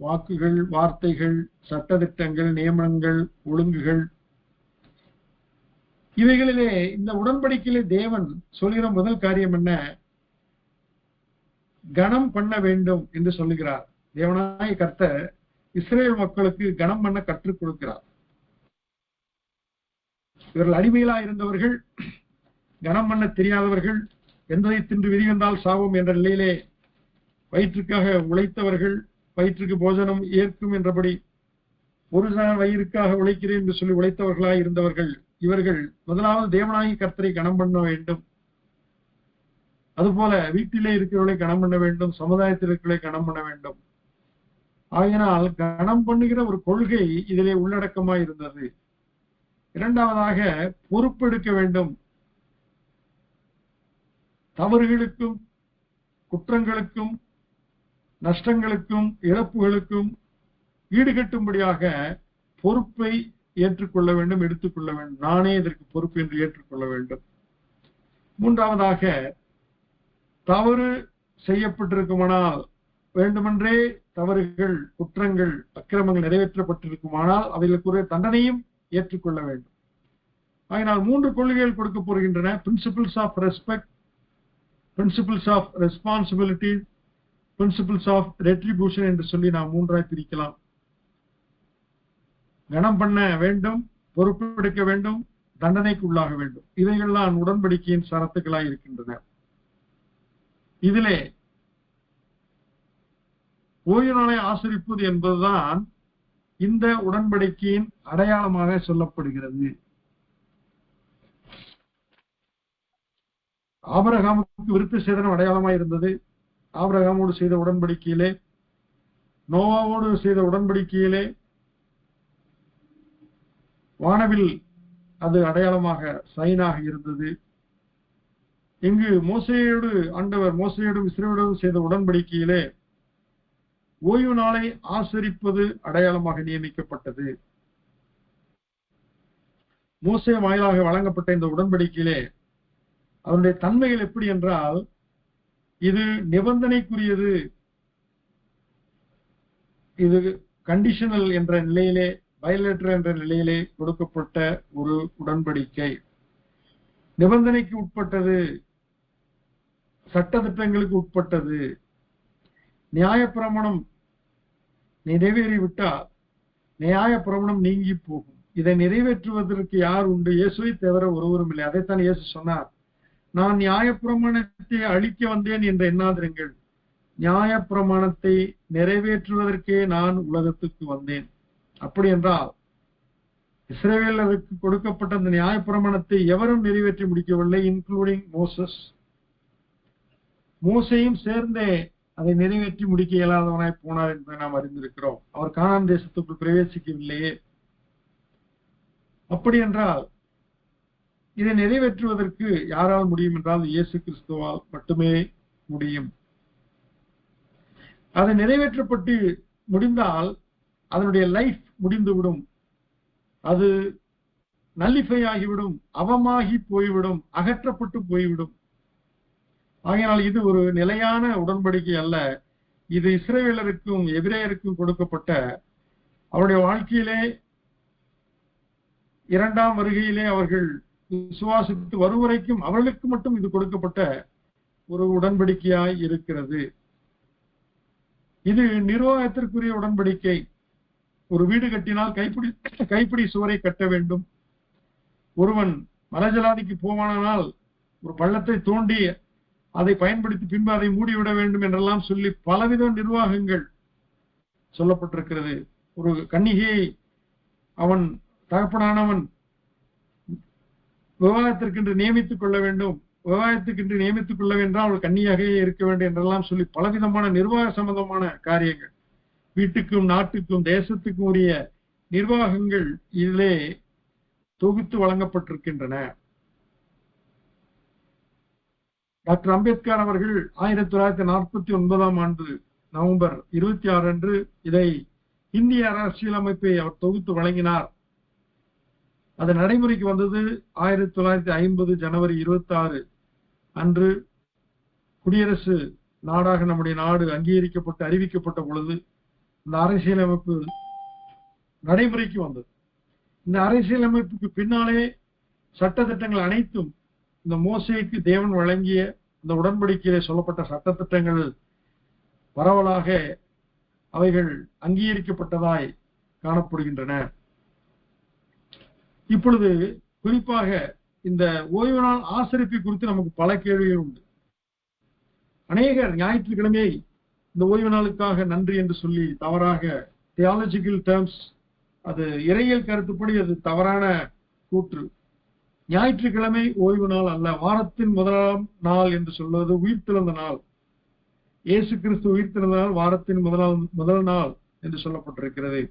வாக்குகள், வார்த்தைகள், சட்டதிட்டங்கள், நியமனங்கள், ஒழுங்குகள். இவைகளிலே இந்த உடன்படிக்கையிலே தேவன் சொல்கிற முதல் காரியம் என்ன? கனம் பண்ண வேண்டும் என்று சொல்லுகிறார். தேவனாய கர்த்தர் இஸ்ரேல் மக்களுக்கு கனம் பண்ண கற்றுக் கொடுக்கிறார். இவர்கள் அடிமையிலா இருந்தவர்கள், கனம் பண்ண தெரியாதவர்கள், என்பதை தின்று விதி வந்தால் சாவும் என்ற நிலையிலே வயிற்றுக்காக உழைத்தவர்கள், வயிற்றுக்கு போஜனம் ஏற்கும் என்றபடி ஒரு வயிறுக்காக உழைக்கிறேன் என்று சொல்லி உழைத்தவர்களாய் இருந்தவர்கள். இவர்கள் முதலாவது தேவனாகிய கர்த்தரை கனம் பண்ண வேண்டும். அதுபோல வீட்டிலே இருக்கிறவர்களை கனம் பண்ண வேண்டும், சமுதாயத்தில் இருக்கிறவர்களை கனம் பண்ண வேண்டும். ஆகையினால் கனம் பண்ணுகிற ஒரு கொள்கை இதிலே உள்ளடக்கமாய் இருந்தது. இரண்டாவதாக பொறுப்பெடுக்க வேண்டும். தவறுகளுக்கும், குற்றங்களுக்கும், நஷ்டங்களுக்கும், இழப்புகளுக்கும் ஈடுகட்டும்படியாக பொறுப்பை ஏற்றுக்கொள்ள வேண்டும், எடுத்துக்கொள்ள வேண்டும். நானே இதற்கு பொறுப்பு என்று ஏற்றுக்கொள்ள வேண்டும். மூன்றாவதாக, தவறு செய்யப்பட்டிருக்குமானால் வேண்டுமென்றே தவறுகள், குற்றங்கள், அக்கிரமங்கள் நிறைவேற்றப்பட்டிருக்குமானால் அவைகளுக்குரிய தண்டனையும் ஏற்றுக்கொள்ள வேண்டும். ஆகினால் 3 கொள்கைகள் கொடுக்கப்படுகின்றன. Principles of respect, principles of responsibility, principles of retribution என்று சொல்லி நாம் 3ஆய் பிரிக்கலாம். கனம் பண்ண வேண்டும், பொறுப்பெடுக்க வேண்டும், தண்டனைக்கு உள்ளாக வேண்டும். இவைகள்லாம் உடன்படிக்கையின் சரத்துக்களாய் இருக்கின்றன. இதிலே ஓய்வு நாளை ஆசரிப்பது என்பதுதான் இந்த உடன்படிக்கையின் அடையாளமாக சொல்லப்படுகிறது. ஆபிரகாமுக்கு விருத்த சேதனம் அடையாளமாய் இருந்தது. ஆபிரகாமோடு செய்த உடன்படிக்கையிலே, நோவாவோடு செய்த உடன்படிக்கையிலே வானவில் அது அடையாளமாக சைனாக இருந்தது. இங்கு மோசேயோடு ஆண்டவர் மோசேயோடும் இஸ்ரவேலோடும் செய்த உடன்படிக்கையிலே ஓய்வு நாளை ஆசரிப்பது அடையாளமாக நியமிக்கப்பட்டது. மோசே வாயிலாக வழங்கப்பட்ட இந்த உடன்படிக்கையிலே அதனுடைய தன்மைகள் எப்படி என்றால், இது நிபந்தனைக்குரியது, இது கண்டிஷனல் என்ற நிலையிலே, வயலேட்டர் என்ற நிலையிலே கொடுக்கப்பட்ட ஒரு உடன்படிக்கை. நிபந்தனைக்கு உட்பட்டது, சட்டதிட்டங்களுக்கு உட்பட்டது. நியாயப்பிரமாணம் நிறைவேறிவிட்டால் நியாயப்பிரமாணம் நீங்கி போகும். இதை நிறைவேற்றுவதற்கு யார் உண்டு? இயேசுவை தவிர ஒருவரும் இல்லை. அதைத்தான் இயேசு சொன்னார், நான் நியாயப்பிரமாணத்தை அழிக்க வந்தேன் என்று எண்ணாதிருங்கள், நியாயப்பிரமாணத்தை நிறைவேற்றுவதற்கே நான் உலகத்துக்கு வந்தேன். அப்படி என்றால் இஸ்ரவேலருக்கு கொடுக்கப்பட்ட அந்த நியாயப்பிரமாணத்தை எவரும் நிறைவேற்றி முடிக்கவில்லை, இன்க்ளூடிங் மோசஸ். மோசையும் சேர்ந்தே அதை நிறைவேற்றி முடிக்க இயலாதவனாய் போனார் என்பதை நாம் அறிந்திருக்கிறோம். அவர் கானான் தேசத்துக்குள் பிரவேசிக்கவில்லையே. அப்படி என்றால் இதை நிறைவேற்றுவதற்கு யாரால் முடியும் என்றால் இயேசு கிறிஸ்துவால் மட்டுமே முடியும். அதை நிறைவேற்றப்பட்டு முடிந்தால் அதனுடைய லைஃப் முடிந்துவிடும், அது நல்லிஃபை ஆகிவிடும், அவமாகி போய்விடும், அகற்றப்பட்டு போய்விடும். ஆகையால் இது ஒரு நிலையான உடன்படிக்கை அல்ல. இது இஸ்ரவேலருக்கும் எபிரேயருக்கும் கொடுக்கப்பட்ட, அவருடைய வாழ்க்கையிலே இரண்டாம் வருகையிலே அவர்கள் விசுவாசித்து வரும் வரைக்கும் அவர்களுக்கு மட்டும் இது கொடுக்கப்பட்ட ஒரு உடன்படிக்கையாய் இருக்கிறது. இது நிர்வாகத்திற்குரிய உடன்படிக்கை. ஒரு வீடு கட்டினால் கைப்பிடி சுவரை கட்ட வேண்டும். ஒருவன் மலஜலாதிக்கு போவானால் ஒரு பள்ளத்தை தோண்டி அதை பயன்படுத்தி பின்பு அதை மூடிவிட வேண்டும் என்றெல்லாம் சொல்லி பலவித நிர்வாகங்கள் சொல்லப்பட்டிருக்கிறது. ஒரு கன்னிகையை அவன் தகப்பனானவன் விவாகத்திற்கென்று நியமித்துக் கொள்ள வேண்டும், விவாகத்துக்கென்று நியமித்துக் கொள்ள வேண்டாம், அவள் கன்னியாகவே இருக்க வேண்டும் என்றெல்லாம் சொல்லி பலவிதமான நிர்வாக சம்பந்தமான காரியங்கள், வீட்டுக்கும் நாட்டுக்கும் தேசத்துக்கும் உரிய நிர்வாகங்கள் இதிலே தொகுத்து வழங்கப்பட்டிருக்கின்றன. டாக்டர் அம்பேத்கர் அவர்கள் 1949ஆம் ஆண்டு நவம்பர் 26 அன்று இதை இந்திய அரசியலமைப்பை அவர் தொகுத்து வழங்கினார். அது நடைமுறைக்கு வந்தது 1950 ஜனவரி 26 அன்று. குடியரசு நாடாக நம்முடைய நாடு அங்கீகரிக்கப்பட்டு அறிவிக்கப்பட்ட பொழுது இந்த அரசியலமைப்பு நடைமுறைக்கு வந்தது. இந்த அரசியலமைப்புக்கு பின்னாலே சட்டத்திட்டங்கள் அனைத்தும் இந்த மோசேக்கு தேவன் வழங்கிய இந்த உடன்படிக்கையிலே சொல்லப்பட்ட சட்டத்திட்டங்கள் பரவலாக அவைகள் அங்கீகரிக்கப்பட்டதாய் காணப்படுகின்றன. இப்பொழுது குறிப்பாக இந்த ஓய்வு நாள் ஆசரிப்பை குறித்து நமக்கு பல கேள்விகள் உண்டு. அநேகர் ஞாயிற்றுக்கிழமை இந்த ஓய்வு நாளுக்காக நன்றி என்று சொல்லி தவறாக தியாலஜிக்கல் டேர்ம்ஸ், அது இறையியல் கருத்துப்படி அது தவறான கூற்று. ஞாயிற்றுக்கிழமை ஓய்வு நாள் அல்ல, வாரத்தின் முதலாம் நாள் என்று சொல்வது உயிர்த்தெழுந்த நாள். இயேசு கிறிஸ்து உயிர்த்தெழுந்த நாள் வாரத்தின் முதல் நாள் என்று சொல்லப்பட்டிருக்கிறது.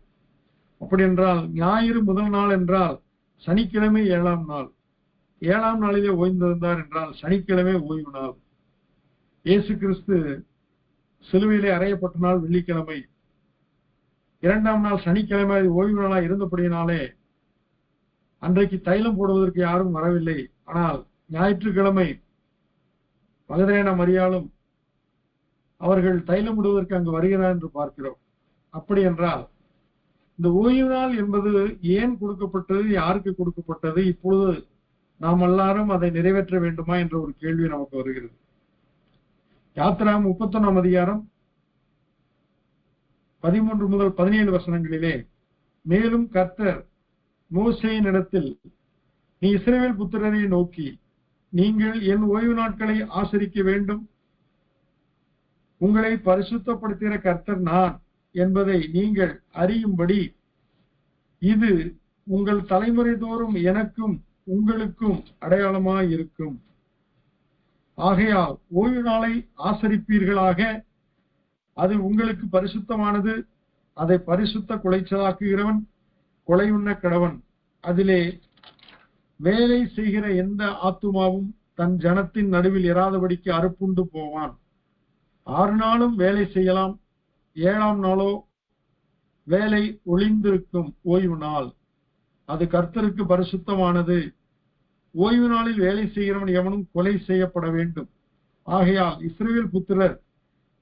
அப்படி என்றால் ஞாயிறு முதல் நாள் என்றால் சனிக்கிழமை 7ஆம் நாள், 7ஆம் நாளிலே ஓய்ந்திருந்தார் என்றால் சனிக்கிழமை ஓய்வு நாள். இயேசு கிறிஸ்து சிலுவையிலே அறையப்பட்ட நாள் வெள்ளிக்கிழமை, 2ஆம் நாள் சனிக்கிழமை ஓய்வு நாளாக இருந்தபடியினாலே அன்றைக்கு தைலம் போடுவதற்கு யாரும் வரவில்லை. ஆனால் ஞாயிற்றுக்கிழமை மகதலேனா மரியாளும் அவர்கள் தைலமிடுவதற்கு அங்கு வருகிறார் என்று பார்க்கிறோம். அப்படி என்றால் இந்த ஓய்வு நாள் என்பது ஏன் கொடுக்கப்பட்டது, யாருக்கு கொடுக்கப்பட்டது, இப்பொழுது நாம் எல்லாரும் அதை நிறைவேற்ற வேண்டுமா என்ற ஒரு கேள்வி நமக்கு வருகிறது. யாத்ரா 31ஆம் அதிகாரம் 13 முதல் 17 வசனங்களிலே, மேலும் கர்த்தர் மோசேயின் இடத்தில், நீ இஸ்ரவேல் புத்திரரை நோக்கி, நீங்கள் என் ஓய்வு நாட்களை ஆசரிக்க வேண்டும், உங்களை பரிசுத்தப்படுத்துகிற கர்த்தர் நான் என்பதை நீங்கள் அறியும்படி இது உங்கள் தலைமுறை தோறும் எனக்கும் உங்களுக்கும் அடையாளமாய் இருக்கும். ஆகையால் ஓய்வு நாளை ஆசரிப்பீர்களாக, அது உங்களுக்கு பரிசுத்தமானது. அதை பரிசுத்த குலைச்சலாக்குகிறவன் கொலை உண்ண கடவன். அதிலே வேலை செய்கிற எந்த ஆத்துமாவும் தன் ஜனத்தின் நடுவில் இராதபடிக்கு அறுப்புண்டு போவான். 6 நாளும் வேலை செய்யலாம், 7ஆம் நாளோ வேலை ஒளிந்திருக்கும் ஓய்வு நாள். அது கர்த்தருக்கு பரிசுத்தமானது. ஓய்வு நாளில் வேலை செய்கிறவன் எவனும் கொலை செய்யப்பட வேண்டும். ஆகையால் இஸ்ரவேல் புத்திரர்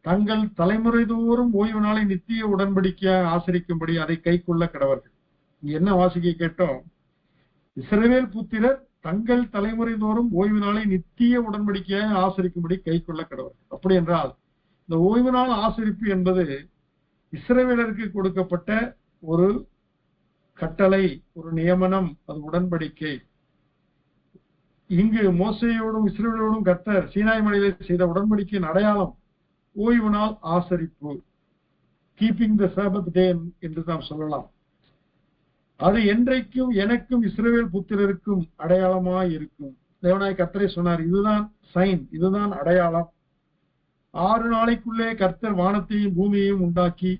தங்கள் தலைமுறை தோறும் ஓய்வு நாளை நித்திய உடன்படிக்கையாக ஆசரிக்கும்படி அதை கை கொள்ள கடவர்கள். இங்க என்ன வாசிக்க கேட்டோம்? இஸ்ரவேல் புத்திரர் தங்கள் தலைமுறை தோறும் ஓய்வு நாளை நித்திய உடன்படிக்கையாக ஆசரிக்கும்படி கை கொள்ள கடவர்கள். அப்படி என்றால் இந்த ஓய்வு நாள் ஆசரிப்பு என்பது இஸ்ரவேலருக்கு கொடுக்கப்பட்ட ஒரு கட்டளை, ஒரு நியமனம், அது உடன்படிக்கை. இங்கு மோசேயோடும் இஸ்ரவேலோடும் கர்த்தர் சீனாய் மலையிலே செய்த உடன்படிக்கையின் அடையாளம் ஓய்வு நாள் ஆசரிப்பு, கீப்பிங் த சாபத் டே என்று நாம் சொல்லலாம். அது என்றைக்கும் எனக்கும் இஸ்ரவேல் புத்திரருக்கும் அடையாளமாய் இருக்கும். தேவனாய் கர்த்தரே சொன்னார், இதுதான் சைன், இதுதான் அடையாளம். 6 நாளைக்குள்ளே கர்த்தர் வானத்தையும் பூமியையும் உண்டாக்கி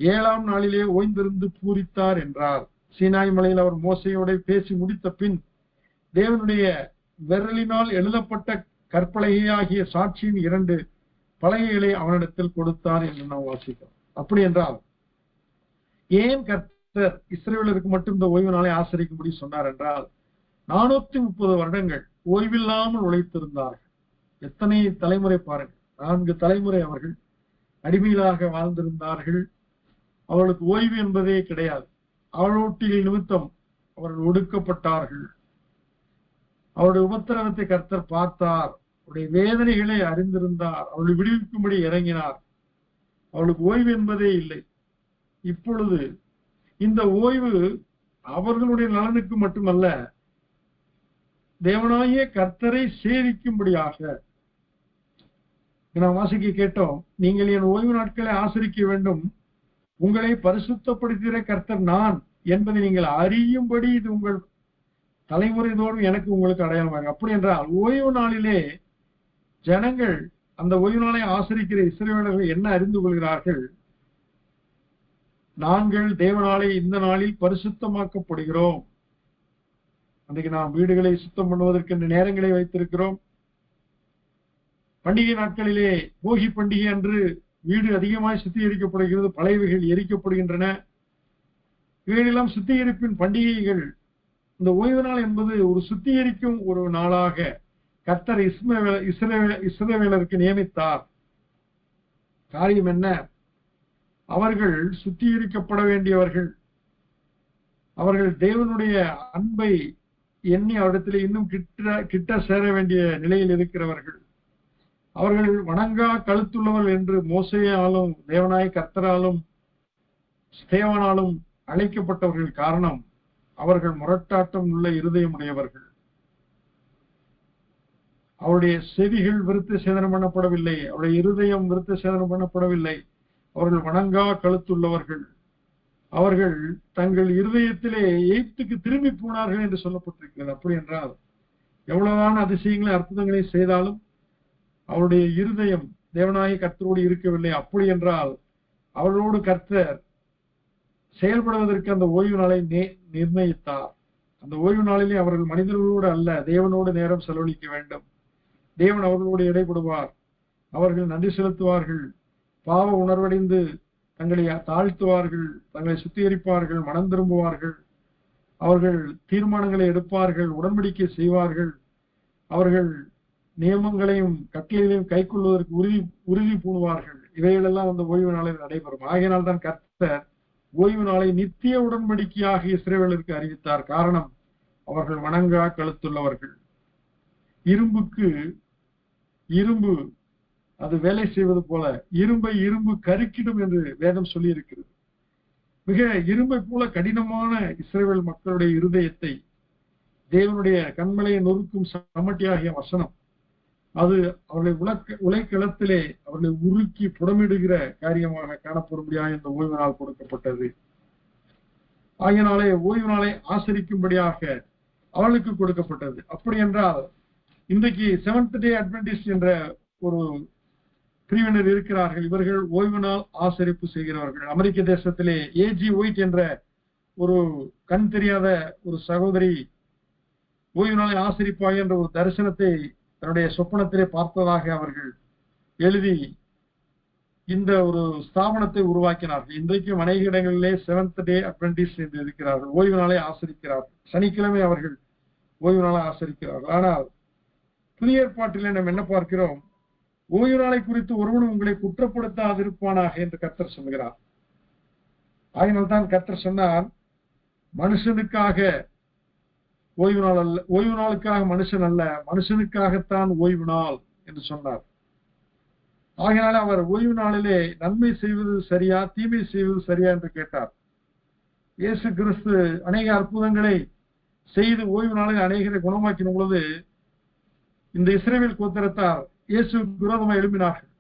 7ஆம் நாளிலே ஓய்ந்திருந்து பூரித்தார் என்றார். சீனாய் மலையில் அவர் மோசையோட பேசி முடித்த பின் தேவனுடைய விரலினால் எழுதப்பட்ட கற்பலகையாகிய சாட்சியின் 2 பலகைகளை அவனிடத்தில் கொடுத்தார் என்று நாம் வாசிக்கிறோம். அப்படி என்றால் ஏன் கர்த்தர் இஸ்ரவேலருக்கு மட்டும் இந்த ஓய்வு நாளை ஆசரிக்கும்படி சொன்னார் என்றால், 430 வருடங்கள் ஓய்வில்லாமல் உழைத்திருந்தார்கள். எத்தனை தலைமுறை பாருங்கள், 4 தலைமுறை அவர்கள் அடிமையிலாக வாழ்ந்திருந்தார்கள். அவர்களுக்கு ஓய்வு என்பதே கிடையாது. அவரோட்டிகள் நிமித்தம் அவர்கள் ஒடுக்கப்பட்டார்கள். அவருடைய உபத்திரவத்தை கர்த்தர் பார்த்தார், அவருடைய வேதனைகளை அறிந்திருந்தார், அவர்களை விடுவிக்கும்படி இறங்கினார். அவளுக்கு ஓய்வு என்பதே இல்லை. இப்பொழுது இந்த ஓய்வு அவர்களுடைய நலனுக்கு மட்டுமல்ல, தேவனாகிய கர்த்தரை சேவிக்கும்படியாக. நாம் வாசிக்க கேட்டோம், நீங்கள் என் ஓய்வு நாட்களை ஆசரிக்க வேண்டும், உங்களை பரிசுத்தப்படுத்துகிற கர்த்தர் நான் என்பதை நீங்கள் அறியும்படி இது உங்கள் தலைமுறை தோறும் எனக்கு உங்களுக்கு அடையாளமாக. அப்படி என்றால் ஓய்வு நாளிலே ஜனங்கள் அந்த ஓய்வு நாளை ஆசரிக்கிற இஸ்ரவேலர்கள் என்ன அறிந்து கொள்கிறார்கள்? நாங்கள் தேவனாலே இந்த நாளில் பரிசுத்தமாக்கப்படுகிறோம். அன்றைக்கு நாம் வீடுகளை சுத்தம் பண்ணுவதற்கு நேரங்களை வைத்திருக்கிறோம். பண்டிகை நாட்களிலே போகி பண்டிகை அன்று வீடு அதிகமாய் சுத்திகரிக்கப்படுகிறது, பழையவைகள் எரிக்கப்படுகின்றன. இவைகளெல்லாம் சுத்திகரிப்பின் பண்டிகைகள். இந்த ஓய்வு நாள் என்பது ஒரு சுத்திகரிக்கும் ஒரு நாளாக கர்த்தர் இஸ்ரவேலருக்கு நியமித்தார். காரியம் என்ன? அவர்கள் சுத்திகரிக்கப்பட வேண்டியவர்கள். அவர்கள் தேவனுடைய அன்பை எண்ணி அவரிடத்தில் இன்னும் கிட்ட சேர வேண்டிய நிலையில் இருக்கிறவர்கள். அவர்கள் வணங்கா கழுத்துள்ளவர்கள் என்று மோசேயாலும் தேவனாய் கர்த்தராலும் ஸ்தேவானாலும் அழைக்கப்பட்டவர்கள். காரணம், அவர்கள் முரட்டாட்டம் உள்ள இருதயம் உடையவர்கள். அவருடைய செவிகள் விருத்த சேதனம் பண்ணப்படவில்லை, அவருடைய இருதயம் விருத்த சேதனம் பண்ணப்படவில்லை. அவர்கள் வணங்கா கழுத்துள்ளவர்கள். அவர்கள் தங்கள் இருதயத்திலே எய்ப்துக்கு திரும்பி போனார்கள் என்று சொல்லப்பட்டிருக்கிறது. அப்படி என்றால் எவ்வளவுதான் அதிசயங்களை அற்புதங்களை செய்தாலும் அவருடைய இருதயம் தேவனாகிய கர்த்தரோடு இருக்கவில்லை. அப்படி என்றால் அவர்களோடு கர்த்தர் செயல்படுவதற்கு அந்த ஓய்வு நாளை நிர்ணயித்தார். அந்த ஓய்வு நாளிலே அவர்கள் மனிதர்களோடு அல்ல, தேவனோடு நேரம் செலவழிக்க வேண்டும். தேவன் அவர்களோடு இடைப்படுவார். அவர்கள் நன்றி செலுத்துவார்கள், பாவ உணர்வடைந்து தங்களை தாழ்த்துவார்கள், தங்களை சுத்திகரிப்பார்கள், மனம் திரும்புவார்கள். அவர்கள் தீர்மானங்களை எடுப்பார்கள், உடன்படிக்கை செய்வார்கள். அவர்கள் நியமங்களையும் கட்டளைகளையும் கை கொள்வதற்கு உறுதி பூணுவார்கள். இவைகளெல்லாம் அந்த ஓய்வு நாளில் நடைபெறும். ஆகையினால் தான் கர்த்தர் ஓய்வு நாளை நித்திய உடன்படிக்கையாக இஸ்ரவேலருக்கு அறிவித்தார். காரணம், அவர்கள் வணங்கா கழுத்துள்ளவர்கள். இரும்புக்கு இரும்பு அது வேலை செய்வது போல இரும்பை இரும்பு கருக்கிடும் என்று வேதம் சொல்லி இருக்கிறது. மிக இரும்பை போல கடினமான இஸ்ரவேல் மக்களுடைய இருதயத்தை தேவனுடைய கண்மலையை நொறுக்கும் சமட்டியாகிய வசனம் அது அவர்களை உலைக்களத்திலே அவர்களை உருக்கி புடமிடுகிற காரியமாக காணப்படும்படியாக இந்த ஓய்வு நாள் கொடுக்கப்பட்டது. ஆகியனாலே ஓய்வு நாளை ஆசரிக்கும்படியாக அவளுக்கு கொடுக்கப்பட்டது. அப்படி என்றால் இன்றைக்கு செவன்த் டே அட்வென்டிஸ்ட் என்ற ஒரு பிரிவினர் இருக்கிறார்கள். இவர்கள் ஓய்வு நாள் ஆசரிப்பு செய்கிறவர்கள். அமெரிக்க தேசத்திலே ஏஜி ஒயிட் என்ற ஒரு கண் தெரியாத ஒரு சகோதரி ஓய்வு நாளை ஆசரிப்பாய் என்ற ஒரு தரிசனத்தை தன்னுடைய சொப்பனத்திலே பார்த்ததாக அவர்கள் எழுதி இந்த ஒரு ஸ்தாபனத்தை உருவாக்கினார்கள். இன்றைக்கும் அநேக இடங்களிலே செவன்த் டே அட்வென்டிஸ்ட் என்று இருக்கிறார்கள். ஓய்வு நாளை ஆசரிக்கிறார்கள். சனிக்கிழமை அவர்கள் ஓய்வு நாளை ஆசரிக்கிறார்கள். ஆனால் புதிய ஏற்பாட்டிலே நாம் என்ன பார்க்கிறோம்? ஓய்வு நாளை குறித்து ஒருவனும் உங்களை குற்றப்படுத்தாதிருப்பானாக என்று கர்த்தர் சொல்கிறார். ஆகினால் தான் கர்த்தர் சொன்னார், மனுஷனுக்காக ஓய்வு நாள் அல்ல, ஓய்வு நாளுக்காக மனுஷன் அல்ல, மனுஷனுக்காகத்தான் ஓய்வு நாள் என்று சொன்னார். ஆகினால அவர் ஓய்வு நாளிலே நன்மை செய்வது சரியா தீமை செய்வது சரியா என்று கேட்டார். இயேசு கிறிஸ்து அநேக அற்புதங்களை செய்து ஓய்வு நாளில் அநேகரை குணமாக்கின பொழுது இந்த இஸ்ரவேல் கோத்திரத்தார் இயேசுக்கு விரோதமாக எழுப்பினார்கள்.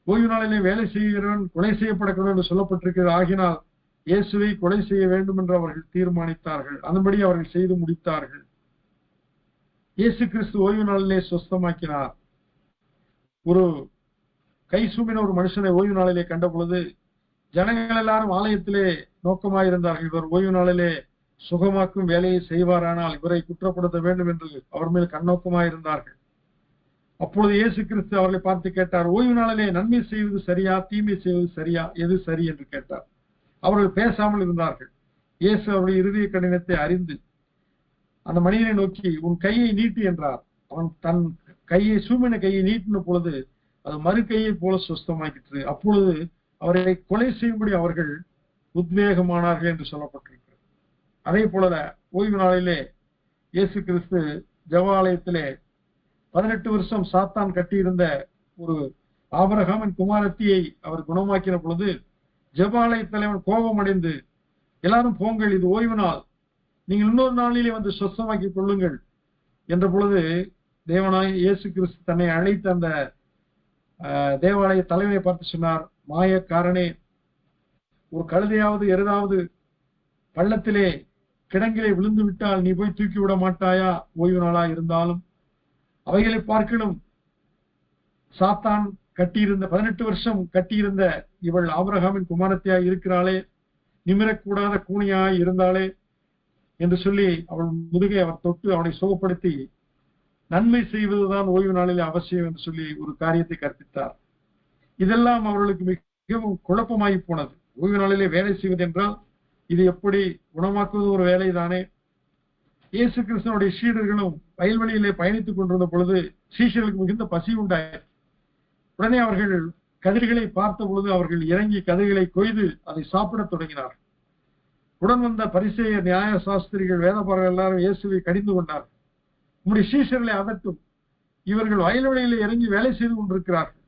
ஓய்வு நாளிலே வேலை செய்கிறவன் கொலை செய்யப்படக்கூடாது என்று சொல்லப்பட்டிருக்கிறது. ஆகினால் இயேசுவை கொலை செய்ய வேண்டும் என்று அவர்கள் தீர்மானித்தார்கள். அதன்படி அவர்கள் செய்து முடித்தார்கள். இயேசு கிறிஸ்து ஓய்வு நாளிலே சொஸ்தமாக்கினார். ஒரு கை சூம்பின ஒரு மனுஷனை ஓய்வு நாளிலே கண்ட பொழுது ஜனங்கள் எல்லாரும் ஆலயத்திலே நோக்கமாயிருந்தார்கள். இவர் ஓய்வு நாளிலே சுகமாக்கும் வேலையை செய்வாரானால் இவரை குற்றப்படுத்த வேண்டும் என்று அவர் மேல் கண்ணோக்கமாயிருந்தார்கள். அப்பொழுது இயேசு கிறிஸ்து அவர்களை பார்த்து கேட்டார், ஓய்வு நாளிலே நன்மை செய்வது சரியா தீமை செய்வது சரியா, எது சரி என்று கேட்டார். அவர்கள் பேசாமல் இருந்தார்கள். இயேசு அவருடைய இருதய கடினத்தை அறிந்து அந்த மனிதனை நோக்கி உன் கையை நீட்டு என்றார். அவன் தன் கையை சூமின கையை நீட்டின பொழுது அது மறு கையை போல சுஸ்தமாக்கிற்று. அப்பொழுது அவரை கொலை செய்யும்படி அவர்கள் உத்வேகமானார்கள் என்று சொல்லப்பட்டிருக்கிறது. அதே போல ஓய்வு நாளிலே இயேசு கிறிஸ்து ஜெபாலயத்திலே 18 வருஷம் சாத்தான் கட்டியிருந்த ஒரு ஆபிரகாமின் குமாரத்தியை அவர் குணமாக்கின பொழுது ஜெபாலய தலைவன் கோபம் அடைந்து எல்லாரும் போங்கள், இது ஓய்வு நாள், நீங்கள் இன்னொரு நாளிலே வந்து சொஸ்தமாக்கி கொள்ளுங்கள் என்ற பொழுது தேவனாய் இயேசு கிறிஸ்து தன்னை அழைத்த அந்த தேவாலய தலைவனை பார்த்து சொன்னார், மாயக்காரனே, ஒரு கழுதையாவது எருதாவது பள்ளத்திலே கிடங்கிலே விழுந்து விட்டால் நீ போய் தூக்கி விட மாட்டாயா? ஓய்வு நாளா இருந்தாலும் அவைகளை பார்க்கணும். சாத்தான் கட்டியிருந்த 18 வருஷம் கட்டியிருந்த இவள் ஆபிரகாமின் குமாரத்தியாய் இருக்கிறாளே, நிமிரக்கூடாத கூனியாய் இருந்தாளே என்று சொல்லி அவள் முதுகை அவர் தொட்டு அவனை சுகப்படுத்தி நன்மை செய்வதுதான் ஓய்வு நாளிலே அவசியம் என்று சொல்லி ஒரு காரியத்தை கற்பித்தார். இதெல்லாம் அவர்களுக்கு மிகவும் குழப்பமாகி போனது. ஓய்வு நாளிலே வேலை செய்வது என்றால் இது எப்படி குணமாக்குவது ஒரு வேலை தானே. இயேசு கிறிஸ்துவனுடைய சீடர்களும் வயல்வெளியிலே பயணித்துக் கொண்டிருந்த பொழுது சீஷர்களுக்கு மிகுந்த பசி உண்டாயிற்று. உடனே அவர்கள் கதிர்களை பார்த்த பொழுது அவர்கள் இறங்கி கதிர்களை கொய்து அதை சாப்பிடத் தொடங்கினார். உடன் வந்த பரிசேயர், நியாய சாஸ்திரிகள், வேதபாரகர்கள் எல்லாரும் இயேசுவை கடிந்து கொண்டார்கள். உம்முடைய சீஷர்களை அதட்டும், இவர்கள் வயல்வெளியிலே இறங்கி வேலை செய்து கொண்டிருக்கிறார்கள்,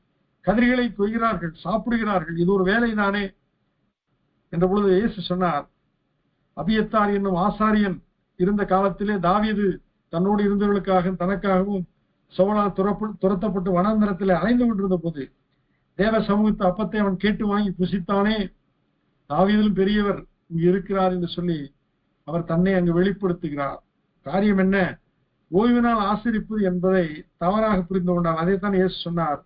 கதிர்களை கொய்கிறார்கள், சாப்பிடுகிறார்கள், இது ஒரு வேலை தானே என்ற பொழுது இயேசு சொன்னார், அபியத்தார் என்னும் ஆசாரியன் இருந்த காலத்திலே தாவீது தன்னோடு இருந்தவர்களுக்காக தனக்காகவும் சவுலால் துரத்தப்பட்டு வனாந்தரத்திலே அலைந்து கொண்டிருந்த போது தேவ சமூகத்து அப்பத்தை அவன் கேட்டு வாங்கி புசித்தானே, தாவீதிலும் பெரியவர் இங்கு இருக்கிறார் என்று சொல்லி அவர் தன்னை அங்கு வெளிப்படுத்துகிறார். காரியம் என்ன? ஓய்வு நாள் ஆசரிப்பு என்பதை தவறாக புரிந்து கொண்டார். அதைத்தான் இயேசு சொன்னார்,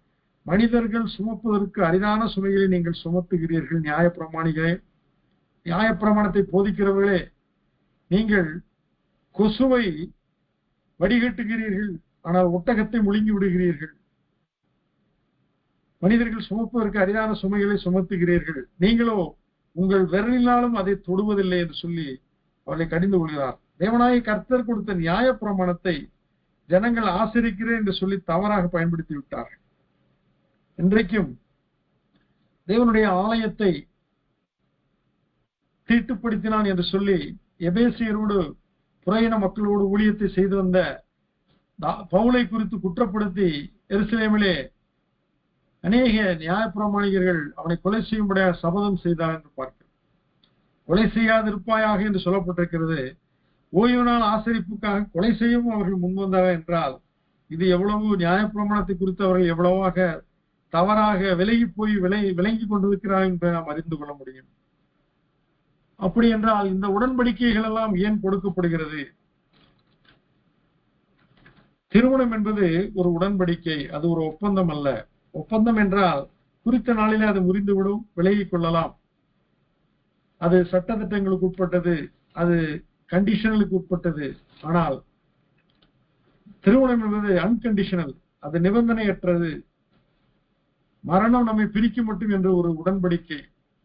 மனிதர்கள் சுமப்பதற்கு அரிதான சுமைகளை நீங்கள் சுமத்துகிறீர்கள். நியாயப்பிரமாணிகளே, நியாயப்பிரமாணத்தை போதிக்கிறவர்களே, நீங்கள் கொசுவை வடிகட்டுகிறீர்கள், ஆனால் ஒட்டகத்தை முழுங்கி விடுகிறீர்கள். மனிதர்கள் சுமப்பதற்கு அரிதான சுமைகளை சுமத்துகிறீர்கள், நீங்களோ உங்கள் விரலினாலும் அதை தொடுவதில்லை என்று சொல்லி அவர்களை கடிந்து கொள்கிறார். தேவனாய கர்த்தர் கொடுத்த நியாய பிரமாணத்தை ஜனங்கள் ஆசரிக்கிறேன் என்று சொல்லி தவறாக பயன்படுத்தி விட்டார்கள். இன்றைக்கும் தேவனுடைய ஆலயத்தை தீட்டுப்படுத்தினான் என்று சொல்லி எபேசியரோடு புறையின மக்களோடு ஊழியத்தை செய்து வந்த பவுலை குறித்து குற்றப்படுத்தி எருசலேமிலே அநேக நியாயப்பிரமாணிகர்கள் அவனை கொலை செய்யும்படியாக சபதம் செய்தார் என்று பார்க்கிறோம். கொலை செய்யாதிருப்பாயாக என்று சொல்லப்பட்டிருக்கிறது. ஓய்வு நாள் ஆசரிப்புக்காக கொலை செய்யவும் அவர்கள் முன்வந்தார்கள் என்றால் இது எவ்வளவு நியாயப்பிரமாணத்தை குறித்து அவர்கள் எவ்வளவாக தவறாக விலகி போய் விளங்கி கொண்டிருக்கிறார்கள் என்பதை நாம் அறிந்து கொள்ள முடியும். அப்படி என்றால் இந்த உடன்படிக்கைகள் எல்லாம் ஏன் கொடுக்கப்படுகிறது? திருமணம் என்பது ஒரு உடன்படிக்கை, அது ஒரு ஒப்பந்தம் அல்ல. ஒப்பந்தம் என்றால் குறித்த நாளிலே அது முறிந்துவிடும், விலகிக் கொள்ளலாம். அது சட்டத்திட்டங்களுக்கு உட்பட்டது, அது கண்டிஷனலுக்கு உட்பட்டது. ஆனால் திருமணம் என்பது அன்கண்டிஷனல், அது நிபந்தனையற்றது. மரணம் நம்மை பிரிக்கும் மட்டும் என்று ஒரு உடன்படிக்கை.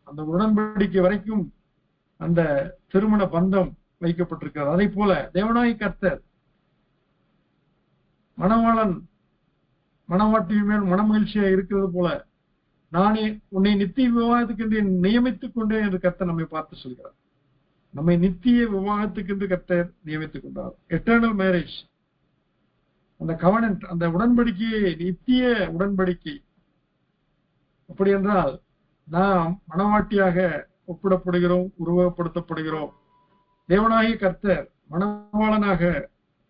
அந்த உடன்படிக்கை வரைக்கும் அந்த திருமண பந்தம் வைக்கப்பட்டிருக்கிறது. அதை போல தேவனாய் கர்த்தர் மணவாளன் மணவாட்டியின் மேல் மனமகிழ்ச்சியா இருக்கிறது போல நானே உன்னை நித்திய விவாகத்துக்கு நியமித்துக் கொண்டேன் என்று கர்த்தர் நம்மை பார்த்து சொல்கிறார். நம்மை நித்திய விவாகத்துக்கு என்று கர்த்தர் நியமித்துக் கொண்டார். எட்டர்னல் மேரேஜ், அந்த கவனன்ட், அந்த உடன்படிக்கையை நித்திய உடன்படிக்கை. அப்படி என்றால் நாம் மணவாட்டியாக ஒப்பிடப்படுகிறோம், உருவகப்படுத்தப்படுகிறோம். தேவனாகிய கர்த்தர் மணவாளனாக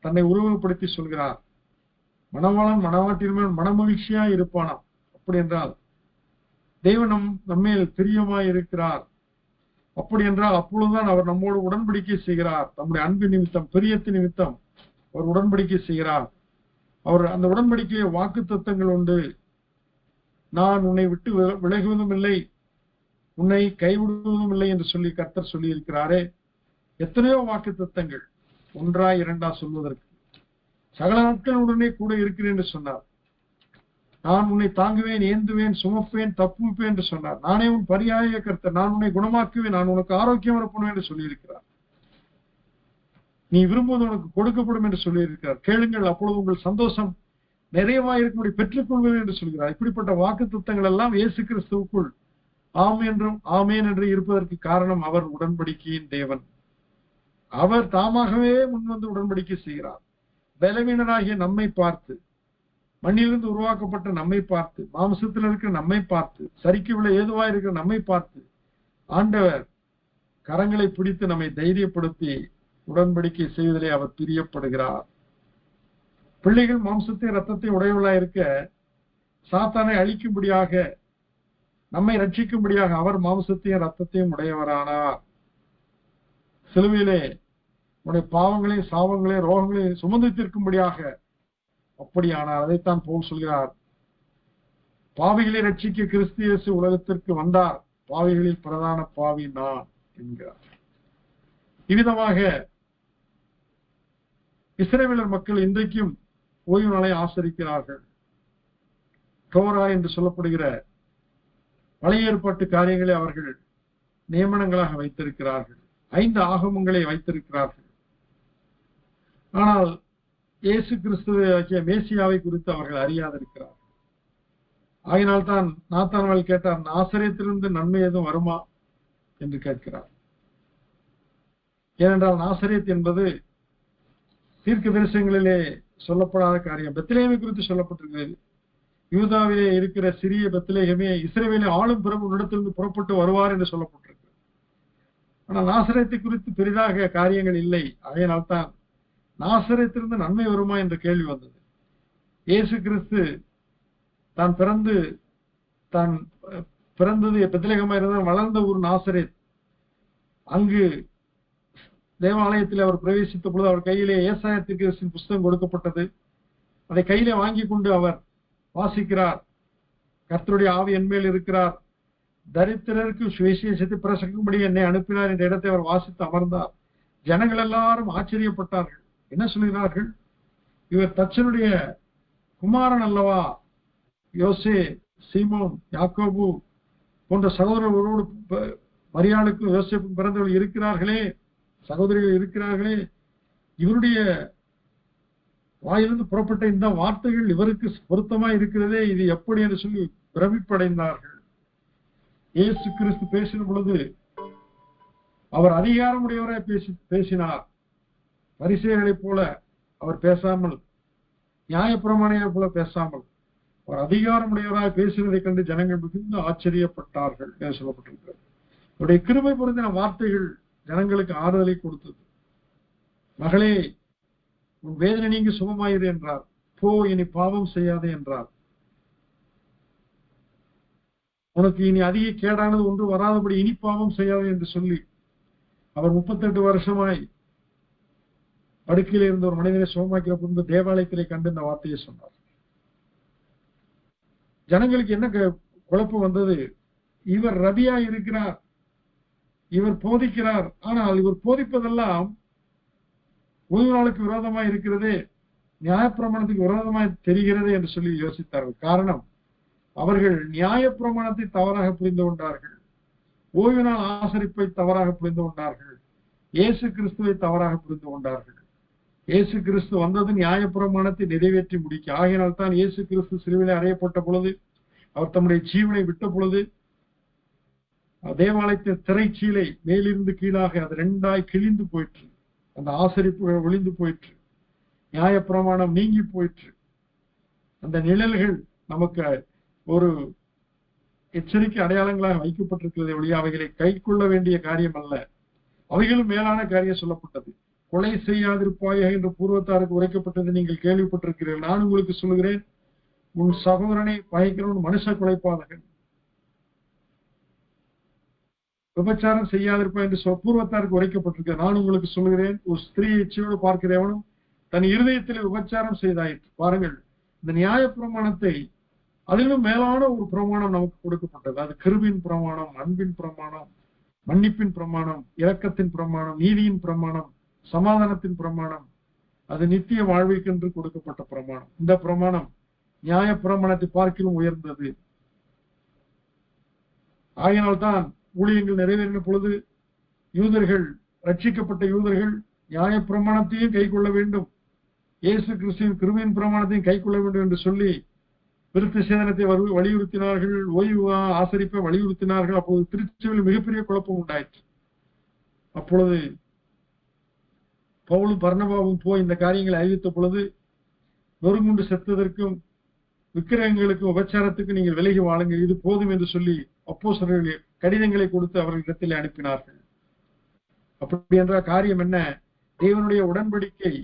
தன்னை உருவகப்படுத்தி சொல்கிறார். மணவாளன் மணவாட்டின் மேல் மனமகிழ்ச்சியா இருப்பானாம். அப்படி என்றால் தேவனும் நம்மேல் பிரியமாய் இருக்கிறார். அப்படி என்றால் அப்பொழுதுதான் அவர் நம்மோடு உடன்படிக்கை செய்கிறார். நம்முடைய அன்பு நிமித்தம், பிரியத்து நிமித்தம் அவர் உடன்படிக்கை செய்கிறார். அவர் அந்த உடன்படிக்கையை வாக்கு தத்தங்கள் உண்டு. நான் உன்னை விட்டு விலகுவதும் இல்லை, உன்னை கைவிடுவதும் இல்லை என்று சொல்லி கர்த்தர் சொல்லி இருக்கிறாரே. எத்தனையோ வாக்கு தத்தங்கள், ஒன்றா இரண்டா சொல்வதற்கு. சகல நாட்கள் உடனே கூட இருக்கிறேன் என்று சொன்னார். நான் உன்னை தாங்குவேன், ஏந்துவேன், சுமப்பேன், தப்புவிப்பேன் என்று சொன்னார். நானே உன் பரியாய கர்த்தர், நான் உன்னை குணமாக்குவேன், நான் உனக்கு ஆரோக்கியம் வரப்படுவேன் என்று சொல்லி இருக்கிறார். நீ விரும்புவது உனக்கு கொடுக்கப்படும் என்று சொல்லி இருக்கிறார். கேளுங்கள், அப்பொழுது உங்கள் சந்தோஷம் நிறைவாயிருக்கும்படி பெற்றுக்கொள்வது என்று சொல்கிறார். இப்படிப்பட்ட வாக்கு தத்தங்கள் எல்லாம் இயேசு கிறிஸ்துவுக்குள் ஆம் என்றும் ஆமேன் என்று இருப்பதற்கு காரணம் அவர் உடன்படிக்கையின் தேவன். அவர் தாமாகவே முன்வந்து உடன்படிக்கை செய்கிறார். பலவீனராகிய நம்மை பார்த்து, மண்ணிலிருந்து உருவாக்கப்பட்ட நம்மை பார்த்து, மாம்சத்தில் இருக்கிற நம்மை பார்த்து, சரிக்கு விட ஏதுவா இருக்கிற நம்மை பார்த்து ஆண்டவர் கரங்களை பிடித்து நம்மை தைரியப்படுத்தி உடன்படிக்கை செய்வதிலே அவர் பிரியப்படுகிறார். பிள்ளைகள் மாம்சத்தை ரத்தத்தை உடையவர்களாக இருக்க சாத்தானை அழிக்கும்படியாக, நம்மை ரட்சிக்கும்படியாக அவர் மாம்சத்தையும் ரத்தத்தையும் உடையவரானார். சிலுவையிலே உடைய பாவங்களையும் சாபங்களையும் ரோகங்களையும் சுமந்து தீர்க்கும்படியாக அப்படியானார். அதைத்தான் பவுல் சொல்கிறார். பாவிகளை ரட்சிக்க கிறிஸ்து இயேசு உலகத்திற்கு வந்தார், பாவிகளில் பிரதான பாவி நான் என்கிறார். இவ்விதமாக இஸ்ரவேலர் மக்கள் இன்றைக்கும் ஓய்வு நாளை ஆசரிக்கிறார்கள். டோரா என்று சொல்லப்படுகிற பழைய ஏற்பாட்டு காரியங்களை அவர்கள் நியமனங்களாக வைத்திருக்கிறார்கள். 5 ஆகமங்களை வைத்திருக்கிறார்கள். ஆனால் இயேசு கிறிஸ்துவை ஆகிய மேசியாவை குறித்து அவர்கள் அறியாதிருக்கிறார்கள். ஆகினால்தான் நாத்தான்வேல் கேட்டார், நாசரேத்திலிருந்து நன்மை எதுவும் வருமா என்று கேட்கிறார். ஏனென்றால் நாசரேத் என்பது தீர்க்க தரிசனங்களிலே சொல்லப்படாத காரியம். பெத்லெகேமை குறித்து சொல்லப்பட்டிருக்கிறது. யூதாவிலே இருக்கிற சிறிய பெத்லெகேமே இஸ்ரவேலை ஆளும் பிரபு உன்னிடத்திலிருந்து புறப்பட்டு வருவார் என்று சொல்லப்பட்டிருக்கிறது. ஆனால் நாசரேத்தை குறித்து பெரிதாக காரியங்கள் இல்லை. ஆகையினால்தான் நாசரேத்திலிருந்து நன்மை வருமா என்ற கேள்வி வந்தது. இயேசு கிறிஸ்து தான் பிறந்தது பெத்லெகேமா இருந்தால் வளர்ந்த ஊர் நாசரேத். அங்கு தேவாலயத்தில் அவர் பிரவேசித்த பொழுது அவர் கையிலே ஏசாயா தீர்க்கதரிசியின் புஸ்தகம் கொடுக்கப்பட்டது. அதை கையிலே வாங்கி கொண்டு அவர் வாசிக்கிறார். கர்த்தருடைய ஆவி என்மேல் இருக்கிறார், தரித்திரருக்கு சுவிசேஷத்தை பிரசங்கிக்கும்படி என்னை அனுப்பினார் என்ற இடத்தை அவர் வாசித்து அமர்ந்தார். ஜனங்கள் எல்லாரும் ஆச்சரியப்பட்டார்கள். என்ன சொல்கிறார்கள்? இவர் தச்சனுடைய குமாரன் அல்லவா? யோசே, சீமோன், யாக்கோபு போன்ற சகோதரர்களோடு மரியாளுக்கும் யோசேப்புக்கும் பிறந்தவர்கள் இருக்கிறார்களே, சகோதரிகள் இருக்கிறார்களே, இவருடைய வாயிலிருந்து புறப்பட்ட இந்த வார்த்தைகள் இவருக்கு பொருத்தமா இருக்கிறதே, இது எப்படி என்று சொல்லி பிரமிப்படைந்தார்கள். இயேசு கிறிஸ்து பேசின பொழுது அவர் அதிகாரமுடையவராய் பேசினார். பரிசேயர்களைப் போல அவர் பேசாமல், நியாயப்பிரமாணிகளைப் போல பேசாமல், அவர் அதிகாரமுடையவராய் பேசினதை கண்டு ஜனங்கள் மிகுந்த ஆச்சரியப்பட்டார்கள் என்று சொல்லப்பட்டிருக்கிறது. அவருடைய கிருபை பொருந்தின வார்த்தைகள் ஜனங்களுக்கு ஆறுதலை கொடுத்தது. மகளே, உன் வேதனை நீங்கி சுகமாயிரு என்றார். போ, இனி பாவம் செய்யாதே என்றார். உனக்கு இனி அதிக கேடானது ஒன்று வராதபடி இனி பாவம் செய்யாதே என்று சொல்லி அவர் 38 வருஷமாய் படுக்கையில் இருந்த ஒரு மனிதனை சுகமாக்கிற பின்பு தேவாலயத்திலே கண்டு இந்த வார்த்தையை சொன்னார். ஜனங்களுக்கு என்ன குழப்பம் வந்தது? இவர் ரபியா இருக்கிறார், இவர் போதிக்கிறார், ஆனால் இவர் போதிப்பதெல்லாம் ஓய்வு நாளுக்கு விரோதமாய் இருக்கிறது, நியாயப்பிரமாணத்துக்கு விரோதமாய் தெரிகிறது என்று சொல்லி யோசித்தார்கள். காரணம், அவர்கள் நியாயப்பிரமாணத்தை தவறாக புரிந்து கொண்டார்கள், ஓய்வு நாள் ஆசரிப்பை தவறாக புரிந்து கொண்டார்கள், இயேசு கிறிஸ்துவை தவறாக புரிந்து கொண்டார்கள். இயேசு கிறிஸ்து வந்தது நியாயப்பிரமாணத்தை நிறைவேற்றி முடிக்க. ஆகையினால் தான் இயேசு கிறிஸ்து சிலுவையிலே அறையப்பட்ட பொழுது, அவர் தம்முடைய ஜீவனை விட்ட பொழுது, தேவாலயத்தின் திரைச்சீலை மேலிருந்து கீழாக அது 2ஆய் கிழிந்து போயிற்று. அந்த ஆசரிப்புகள் ஒளிந்து போயிற்று, நியாயப்பிரமாணம் நீங்கி போயிற்று. அந்த நிழல்கள் நமக்கு ஒரு எச்சரிக்கை அடையாளங்களாக வைக்கப்பட்டிருக்கிறது ஒழிய அவைகளை கை கொள்ள வேண்டிய காரியம் அல்ல. அவைகளும் மேலான காரியம் சொல்லப்பட்டது. கொலை செய்யாதிருப்பாயாக என்று பூர்வத்தாருக்கு உரைக்கப்பட்டது நீங்கள் கேள்விப்பட்டிருக்கிறீர்கள். நான் உங்களுக்கு சொல்லுகிறேன், உன் சகோதரனை பகைக்கிறவன் மனுஷ கொலைப்பாதகன். விபச்சாரம் செய்யாதிருப்பான் என்று பூர்வத்தாருக்கு உரைக்கப்பட்டிருக்கிறது. நான் உங்களுக்கு சொல்லுகிறேன், ஒரு ஸ்திரீ இச்சையோடு பார்க்கிறவனும் தன் இருதயத்தில் விபச்சாரம் செய்தாயிற்று. பாருங்கள், இந்த நியாய பிரமாணத்தை அதிலும் மேலான ஒரு பிரமாணம் நமக்கு கொடுக்கப்பட்டது. அது கிருபின் பிரமாணம், அன்பின் பிரமாணம், மன்னிப்பின் பிரமாணம், இரக்கத்தின் பிரமாணம், நீதியின் பிரமாணம், சமாதானத்தின் பிரமாணம். அது நித்திய வாழ்விற்கென்று கொடுக்கப்பட்ட பிரமாணம். இந்த பிரமாணம் நியாய பிரமாணத்தை பார்க்கிலும் உயர்ந்தது. ஆகையினால்தான் ஊழியங்கள் நிறைவேறின பொழுது யூதர்கள், ரட்சிக்கப்பட்ட யூதர்கள் நியாய பிரமாணத்தையும் கை கொள்ள வேண்டும், இயேசு கிறிஸ்துவின் கிருபையின் பிரமாணத்தையும் கை கொள்ள வேண்டும் என்று சொல்லி விருத்த சேதனத்தை வலியுறுத்தினார்கள், ஓய்வு ஆசரிப்பை வலியுறுத்தினார்கள். அப்போது திருச்சபையில் மிகப்பெரிய குழப்பம் உண்டாயிற்று. அப்பொழுது பவுலும் பர்னபாவும் போய் இந்த காரியங்களை அறிவித்த பொழுது, நொறுங்குண்டு செத்ததற்கும் விக்கிரகங்களுக்கும் உபச்சாரத்துக்கு நீங்கள் விலகி வாழுங்க, இது போதும் என்று சொல்லி அப்போஸ்தலர்கள் கடிதங்களை கொடுத்து அவர்களிடத்தில் அனுப்பினார்கள். அப்படி என்ற காரியம் என்ன? தேவனுடைய உடன்படிக்கை,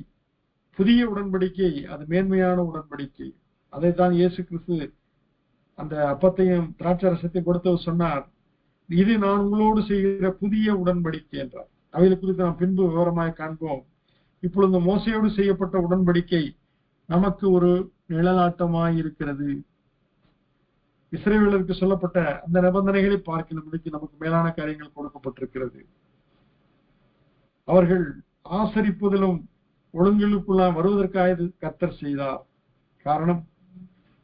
புதிய உடன்படிக்கை, அது மேன்மையான உடன்படிக்கை. அதைத்தான் இயேசு கிறிஸ்து அந்த அப்பத்தையும் திராட்சரசத்தையும் கொடுத்தவர் சொன்னார், இது நான் உங்களோடு செய்கிற புதிய உடன்படிக்கை என்றார். அவைகளை குறித்து நாம் பின்பு விவரமாய் காண்போம். இப்பொழுது மோசையோடு செய்யப்பட்ட உடன்படிக்கை நமக்கு ஒரு நிழலாட்டமாய் இருக்கிறது. இஸ்ரவேலருக்கு சொல்லப்பட்ட அந்த நிபந்தனைகளை பார்க்க நமக்கு மேலான காரியங்கள் கொடுக்கப்பட்டிருக்கிறது. அவர்கள் ஆசரிப்பதிலும் ஒழுங்கிலுக்குள்ள வருவதற்காக கர்த்தர் செய்தார். காரணம்,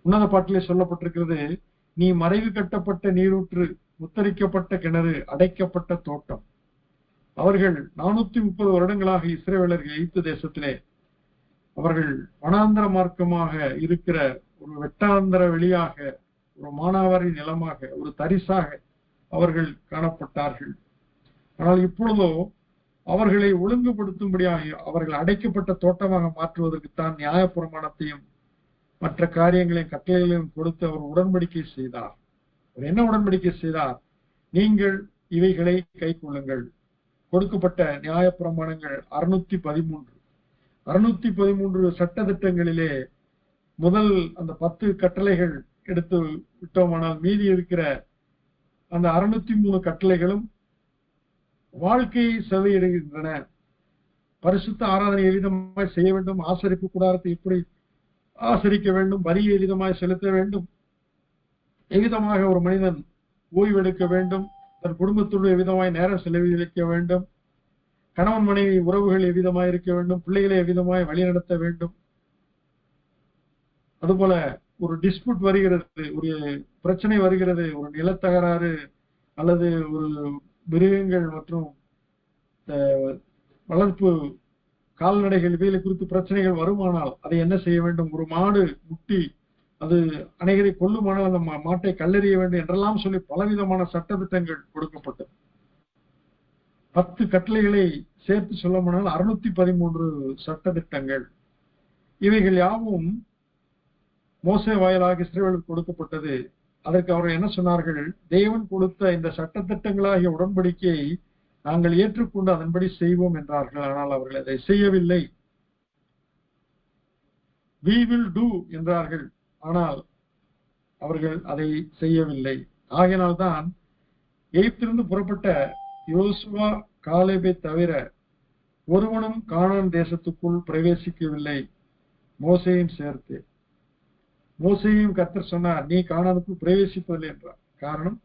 உன்னத பாட்டிலே சொல்லப்பட்டிருக்கிறது, நீ மறைவு கட்டப்பட்ட நீரூற்று, முத்தரிக்கப்பட்ட கிணறு, அடைக்கப்பட்ட தோட்டம். அவர்கள் 430 வருடங்களாக இஸ்ரவேலர்கள் எகிப்து தேசத்திலே அவர்கள் வனாந்தர மார்க்கமாக இருக்கிற ஒரு வெட்டாந்தர வெளியாக, ஒரு மானாவாரி நிலமாக, ஒரு தரிசாக அவர்கள் காணப்பட்டார்கள். ஆனால் இப்பொழுதோ அவர்களை ஒழுங்குபடுத்தும்படியாக அவர்கள் அடைக்கப்பட்ட தோட்டமாக மாற்றுவதற்குத்தான் நியாயப்பிரமாணத்தையும் மற்ற காரியங்களையும் கட்டளைகளையும் கொடுத்து அவர் உடன்படிக்கை செய்தார். அவர் என்ன உடன்படிக்கை செய்தார்? நீங்கள் இவைகளை கை கொள்ளுங்கள். கொடுக்கப்பட்ட நியாயப்பிரமாணங்கள் 613 சட்ட திட்டங்களிலே முதல் அந்த 10 கட்டளைகள் எடுத்து விட்டோமானால் மீதி இருக்கிற அந்த 603 கட்டளைகளும் வாழ்க்கையை செவையிடுகின்றன. பரிசுத்த ஆராதனை எவ்விதமாய் செய்ய வேண்டும், ஆசரிப்பு கூடாரத்தை எப்படி ஆசரிக்க வேண்டும், வரியை எவ்விதமாய் செலுத்த வேண்டும், எவ்விதமாக ஒரு மனிதன் ஓய்வெடுக்க வேண்டும், தன் குடும்பத்தோடு எவ்விதமாய் நேரம் செலவழிக்க வேண்டும், கணவன் மனைவி உறவுகள் எவ்விதமாய் இருக்க வேண்டும், பிள்ளைகளை எவ்விதமாய் வழிநடத்த வேண்டும். அதுபோல ஒரு டிஸ்பியூட் வருகிறது, ஒரு பிரச்சனை வருகிறது, ஒரு நிலத்தகராறு அல்லது ஒரு மிருகங்கள் மற்றும் வளர்ப்பு கால்நடைகள் இவைகளை குறித்து பிரச்சனைகள் வருமானால் அதை என்ன செய்ய வேண்டும்? ஒரு மாடு முட்டி அது அநேகரை கொல்லுமானால் அந்த மாட்டை கல்லெறிய வேண்டும் என்றெல்லாம் சொல்லி பலவிதமான சட்டத்திட்டங்கள் கொடுக்கப்பட்டது. 10 கட்டளைகளை சேர்த்து சொல்லமானால் 613 சட்டத்திட்டங்கள். இவைகள் யாவும் மோசே வாயிலாக இஸ்ரவேலுக்கு கொடுக்கப்பட்டது. அதற்கு அவர்கள் என்ன சொன்னார்கள்? தேவன் கொடுத்த இந்த சட்டத்திட்டங்களாகிய உடன்படிக்கையை நாங்கள் ஏற்றுக்கொண்டு அதன்படி செய்வோம் என்றார்கள். ஆனால் அவர்கள் அதை செய்யவில்லை. we will do என்றார்கள். ஆனால் அவர்கள் அதை செய்யவில்லை. ஆகையினால்தான் எகிப்திலிருந்து புறப்பட்ட யோசுவா காலேபை தவிர ஒருவனும் கானான் தேசத்துக்குள் பிரவேசிக்கவில்லை, மோசேயும் சேர்த்து. மோசேயும் கர்த்தர் சொன்னார், நீ கானானுக்குள் பிரவேசிப்பதில்லை என்றார். காரணம்,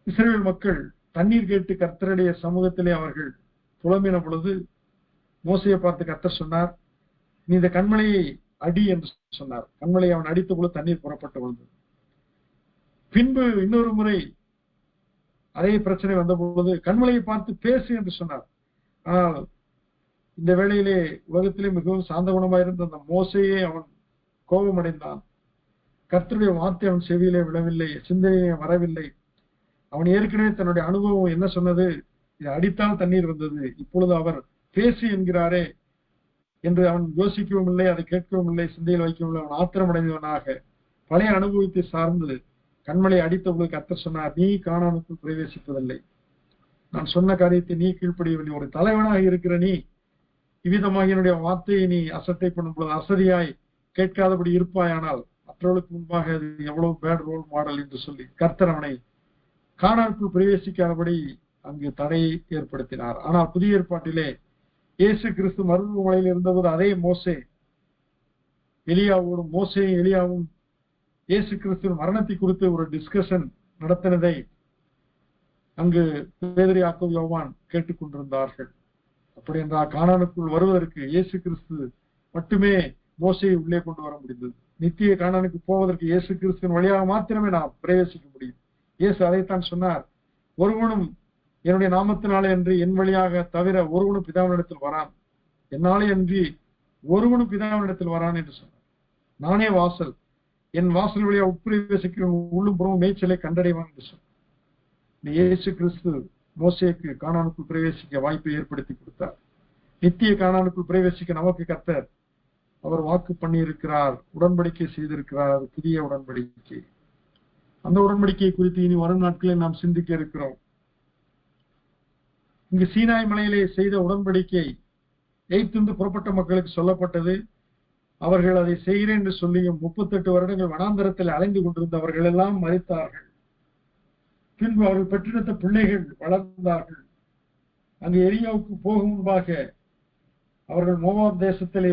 இஸ்ரவேல் மக்கள் தண்ணீர் கேட்டு கர்த்தருடைய சமூகத்திலே அவர்கள் புலம்பின பொழுது மோசையை பார்த்து கர்த்தர் சொன்னார், நீ இந்த கண்மலையை அடி என்று சொன்னார். கண்மலையை அவன் அடித்த பொழுது தண்ணீர் புறப்பட்டு வந்தது. பின்பு இன்னொரு முறை அதே பிரச்சனை வந்த பொழுது கண்மலையை பார்த்து பேசு என்று சொன்னார். ஆனால் இந்த வேளையிலே உலகத்திலே மிகவும் சாந்த குணமாயிருந்த அந்த மோசையே அவன் கோபமடைந்தான். கர்த்தருடைய வார்த்தை அவன் செவியிலே விழவில்லை, சிந்தனையே வரவில்லை. அவன் ஏற்கனவே தன்னுடைய அனுபவம் என்ன சொன்னது? இது அடித்தால் தண்ணீர் வந்தது, இப்பொழுது அவர் பேசி என்கிறாரே என்று அவன் யோசிக்கவும் இல்லை, அதை கேட்கவும் இல்லை, சிந்தையில் வைக்கவும் இல்லை. அவன் ஆத்திரமடைந்தவனாக பழைய அனுபவத்தை சார்ந்து கண்மலை அடித்த பொழுது கர்த்தர் சொன்னார், நீ கானானுக்குள் பிரவேசிப்பதில்லை, நான் சொன்ன காரியத்தை நீ கீழ்ப்படியவில்லை. ஒரு தலைவனாக இருக்கிற நீ இவ்விதமாக என்னுடைய வார்த்தையை நீ அசட்டை பண்ணும் பொழுது அசதியாய் கேட்காதபடி இருப்பாயானால் மற்றவர்களுக்கு முன்பாக அது எவ்வளவு பேட் ரோல் மாடல் என்று சொல்லி கர்த்தர் அவனை கானானுக்குள் பிரவேசிக்காதபடி அங்கு தடையை ஏற்படுத்தினார். ஆனால் புதிய ஏற்பாட்டிலே இயேசு கிறிஸ்து மருத்துவமனையில் இருந்தபோது அதே மோசே எலியாவோடும் மோசேயும் எலியாவும் இயேசு கிறிஸ்துவின் மரணத்தை குறித்து ஒரு டிஸ்கஷன் நடத்தினதை அங்கு பேதுரு, யாக்கோபு, யோவான் கேட்டுக்கொண்டிருந்தார்கள். அப்படி என்றால் கானானுக்குள் வருவதற்கு இயேசு கிறிஸ்து மட்டுமே மோசையை உள்ளே கொண்டு வர முடிந்தது. நித்திய கானானுக்கு போவதற்கு இயேசு கிறிஸ்துவின் வழியாக மாத்திரமே நாம் பிரவேசிக்க முடியும். இயேசு அதைத்தான் சொன்னார், ஒருவனும் என்னுடைய நாமத்தினாலே என்று என் வழியாக தவிர ஒருவனும் பிதாவினிடத்தில் வரான், என்னாலே அன்றி ஒருவனும் பிதாவினிடத்தில் வரான் என்று சொன்னார். நானே வாசல், என் வாசல் வழியாக உட்பிரவேசிக்கிற உள்ளும் புறமும் மேய்ச்சலை கண்டடைவான் என்று சொன்னார். இயேசு கிறிஸ்து மோசேக்கு கானானுக்குள் பிரவேசிக்க வாய்ப்பை ஏற்படுத்தி கொடுத்தார். நித்திய கானானுக்குள் பிரவேசிக்க நமக்கு கர்த்தர் அவர் வாக்கு பண்ணி இருக்கிறார், உடன்படிக்கை செய்திருக்கிறார், புதிய உடன்படிக்கை. அந்த உடன்படிக்கை குறித்து இனி வரும் நாட்களில் நாம் சிந்திக்க இருக்கிறோம். இங்கு சீனாய் மலையிலே செய்த உடன்படிக்கை எகிப்திலிருந்து புறப்பட்ட மக்களுக்கு சொல்லப்பட்டது. அவர்கள் அதை செய்கிறேன் என்று சொல்லியும் 38 வருடங்கள் வனாந்தரத்தில் அலைந்து கொண்டிருந்தவர்கள் எல்லாம் மரித்தார்கள். பின்பு அவர்கள் பெற்றெடுத்த பிள்ளைகள் வளர்ந்தார்கள். அங்கு எரியாவுக்கு போகும் முன்பாக அவர்கள் மோவாப் தேசத்திலே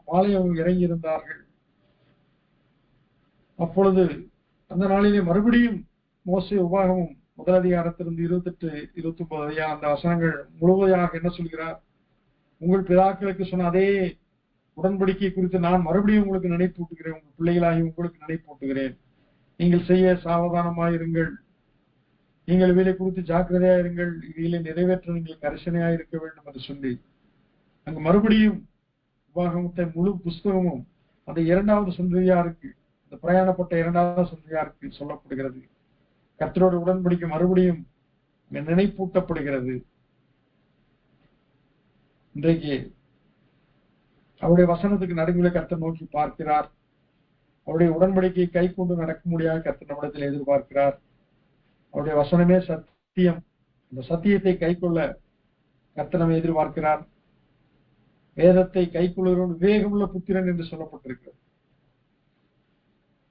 பாளையம் இறங்கியிருந்தார்கள். அப்பொழுது அந்த நாளிலே மறுபடியும் மோசே உபாகமும் முதல் அதிகாரத்திலிருந்து 28, 29 அந்த வசனங்கள் முழுவதையாக என்ன சொல்கிறார்? உங்கள் பிதாக்களுக்கு சொன்ன அதே உடன்படிக்கை குறித்து நான் மறுபடியும் உங்களுக்கு நினைப்பூட்டுகிறேன், உங்கள் பிள்ளைகளாகி உங்களுக்கு நினைப்பூட்டுகிறேன். நீங்கள் செய்ய சாவதானமாயிருங்கள், நீங்கள் இவைகளை குறித்து ஜாக்கிரதையாயிருங்கள், இவைகளை நிறைவேற்ற நீங்கள் கரிசனையா இருக்க வேண்டும் என்று சொல்லி அங்கு மறுபடியும் உபாகமத்தை முழு புஸ்தகமும் அந்த 2வது சந்ததியாருக்கு, அந்த பிரயாணப்பட்ட 2வது சந்ததியாருக்கு சொல்லப்படுகிறது. கர்த்தரோடு உடன்படிக்கை மறுபடியும் நினைப்பூட்டப்படுகிறது. இன்றைக்கு அவருடைய வசனத்துக்கு நடுவில் கர்த்தர் நோக்கி பார்க்கிறார். அவருடைய உடன்படிக்கையை கை கொண்டு நடக்க முடியாத கர்த்தர் நம்மிடத்தில் எதிர்பார்க்கிறார். அவருடைய வசனமே சத்தியம். இந்த சத்தியத்தை கை கொள்ள கர்த்தர் நம்மை எதிர்பார்க்கிறார். வேதத்தை கை கொள்ளுகிறவன் விவேகமுள்ள புத்திரன் என்று சொல்லப்பட்டிருக்கிறது.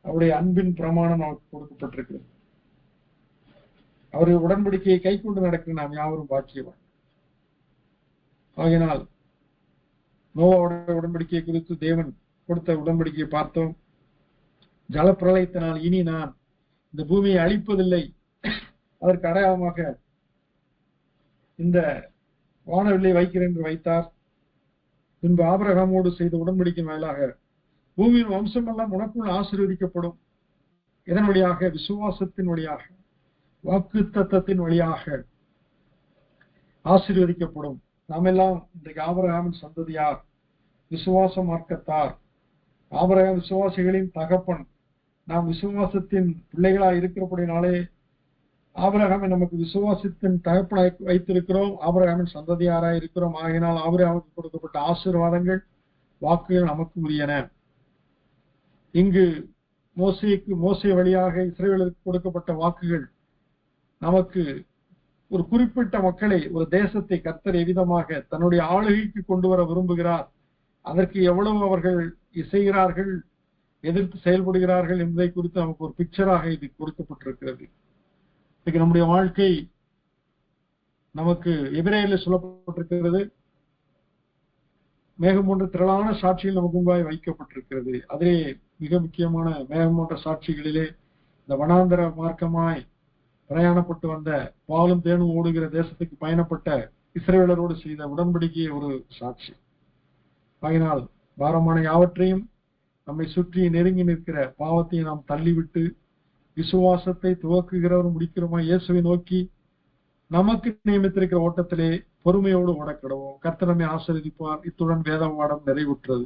அவருடைய அன்பின் பிரமாணம் நமக்கு கொடுக்கப்பட்டிருக்கிறது. அவருடைய உடன்படிக்கையை கை கொண்டு நடக்க நாம் யாவரும் பாக்கியவான். ஆகினால் நோவாவுடைய உடன்படிக்கையை குறித்து தேவன் கொடுத்த உடன்படிக்கையை பார்த்தோம். ஜலப்பிரளயத்தினால் இனி நான் இந்த பூமியை அழிப்பதில்லை, அதற்கு அடையாளமாக இந்த வானவில்லை வைக்கிறேன் என்று வைத்தார். பின்பு ஆபிரகாமோடு செய்த உடன்படிக்கை மேலாக பூமியின் வம்சம் எல்லாம் உனக்குள் ஆசீர்வதிக்கப்படும். இதன் வழியாக விசுவாசத்தின் வழியாக வாக்கு தத்தத்தின் வழியாக ஆசீர்வதிக்கப்படும். நாம் எல்லாம் இன்றைக்கு ஆபிரகாமின் சந்ததியார், விசுவாச மார்க்கத்தார், ஆபிரகாம் விசுவாசிகளின் தகப்பன். நாம் விசுவாசத்தின் பிள்ளைகளாய் இருக்கிறபடினாலே ஆபிரகாமை நமக்கு விசுவாசத்தின் தகப்பனாய் வைத்திருக்கிறோம், ஆபிரகாமின் சந்ததியாராய் இருக்கிறோம். ஆகையினால் ஆபிரகாமுக்கு கொடுக்கப்பட்ட ஆசீர்வாதங்கள், வாக்குகள் நமக்கு உரியன. இங்கு மோசே வழியாக இஸ்ரவேலுக்கு கொடுக்கப்பட்ட வாக்குகள் நமக்கு ஒரு குறிப்பிட்ட மக்களை, ஒரு தேசத்தை கர்த்தர் எவ்விதமாக தன்னுடைய ஆளுகைக்கு கொண்டு வர விரும்புகிறார், அதற்கு எவ்வளவு அவர்கள் இசைகிறார்கள், எதிர்த்து செயல்படுகிறார்கள் என்பதை குறித்து நமக்கு ஒரு பிக்சராக இது கொடுக்கப்பட்டிருக்கிறது. இன்னைக்கு நம்முடைய வாழ்க்கை நமக்கு எபிரேயரில் சொல்லப்பட்டிருக்கிறது. மேகம் போன்ற திரளான சாட்சிகள் நமக்கு முன்பாய் வைக்கப்பட்டிருக்கிறது. அதிலே மிக முக்கியமான மேகம் போன்ற சாட்சிகளிலே இந்த வனாந்தர மார்க்கமாய் பிரயாணப்பட்டு வந்த, பாலும் தேனும் ஓடுகிற தேசத்துக்கு பயணப்பட்ட இஸ்ரவேலரோடு செய்த உடன்படிக்கையை ஒரு சாட்சி. ஆகினால் பாரமான யாவற்றையும், நம்மை சுற்றி நெருங்கி நிற்கிற பாவத்தையும் நாம் தள்ளிவிட்டு விசுவாசத்தை துவக்குகிறவர் முடிக்கிறோமா இயேசுவை நோக்கி நமக்கு நியமித்திருக்கிற ஓட்டத்திலே பொறுமையோடு ஓடக்கிடுவோம். கர்த்தர் நம்மை ஆசீர்வதிப்பார். இத்துடன் வேத பாடம் நிறைவுற்றது.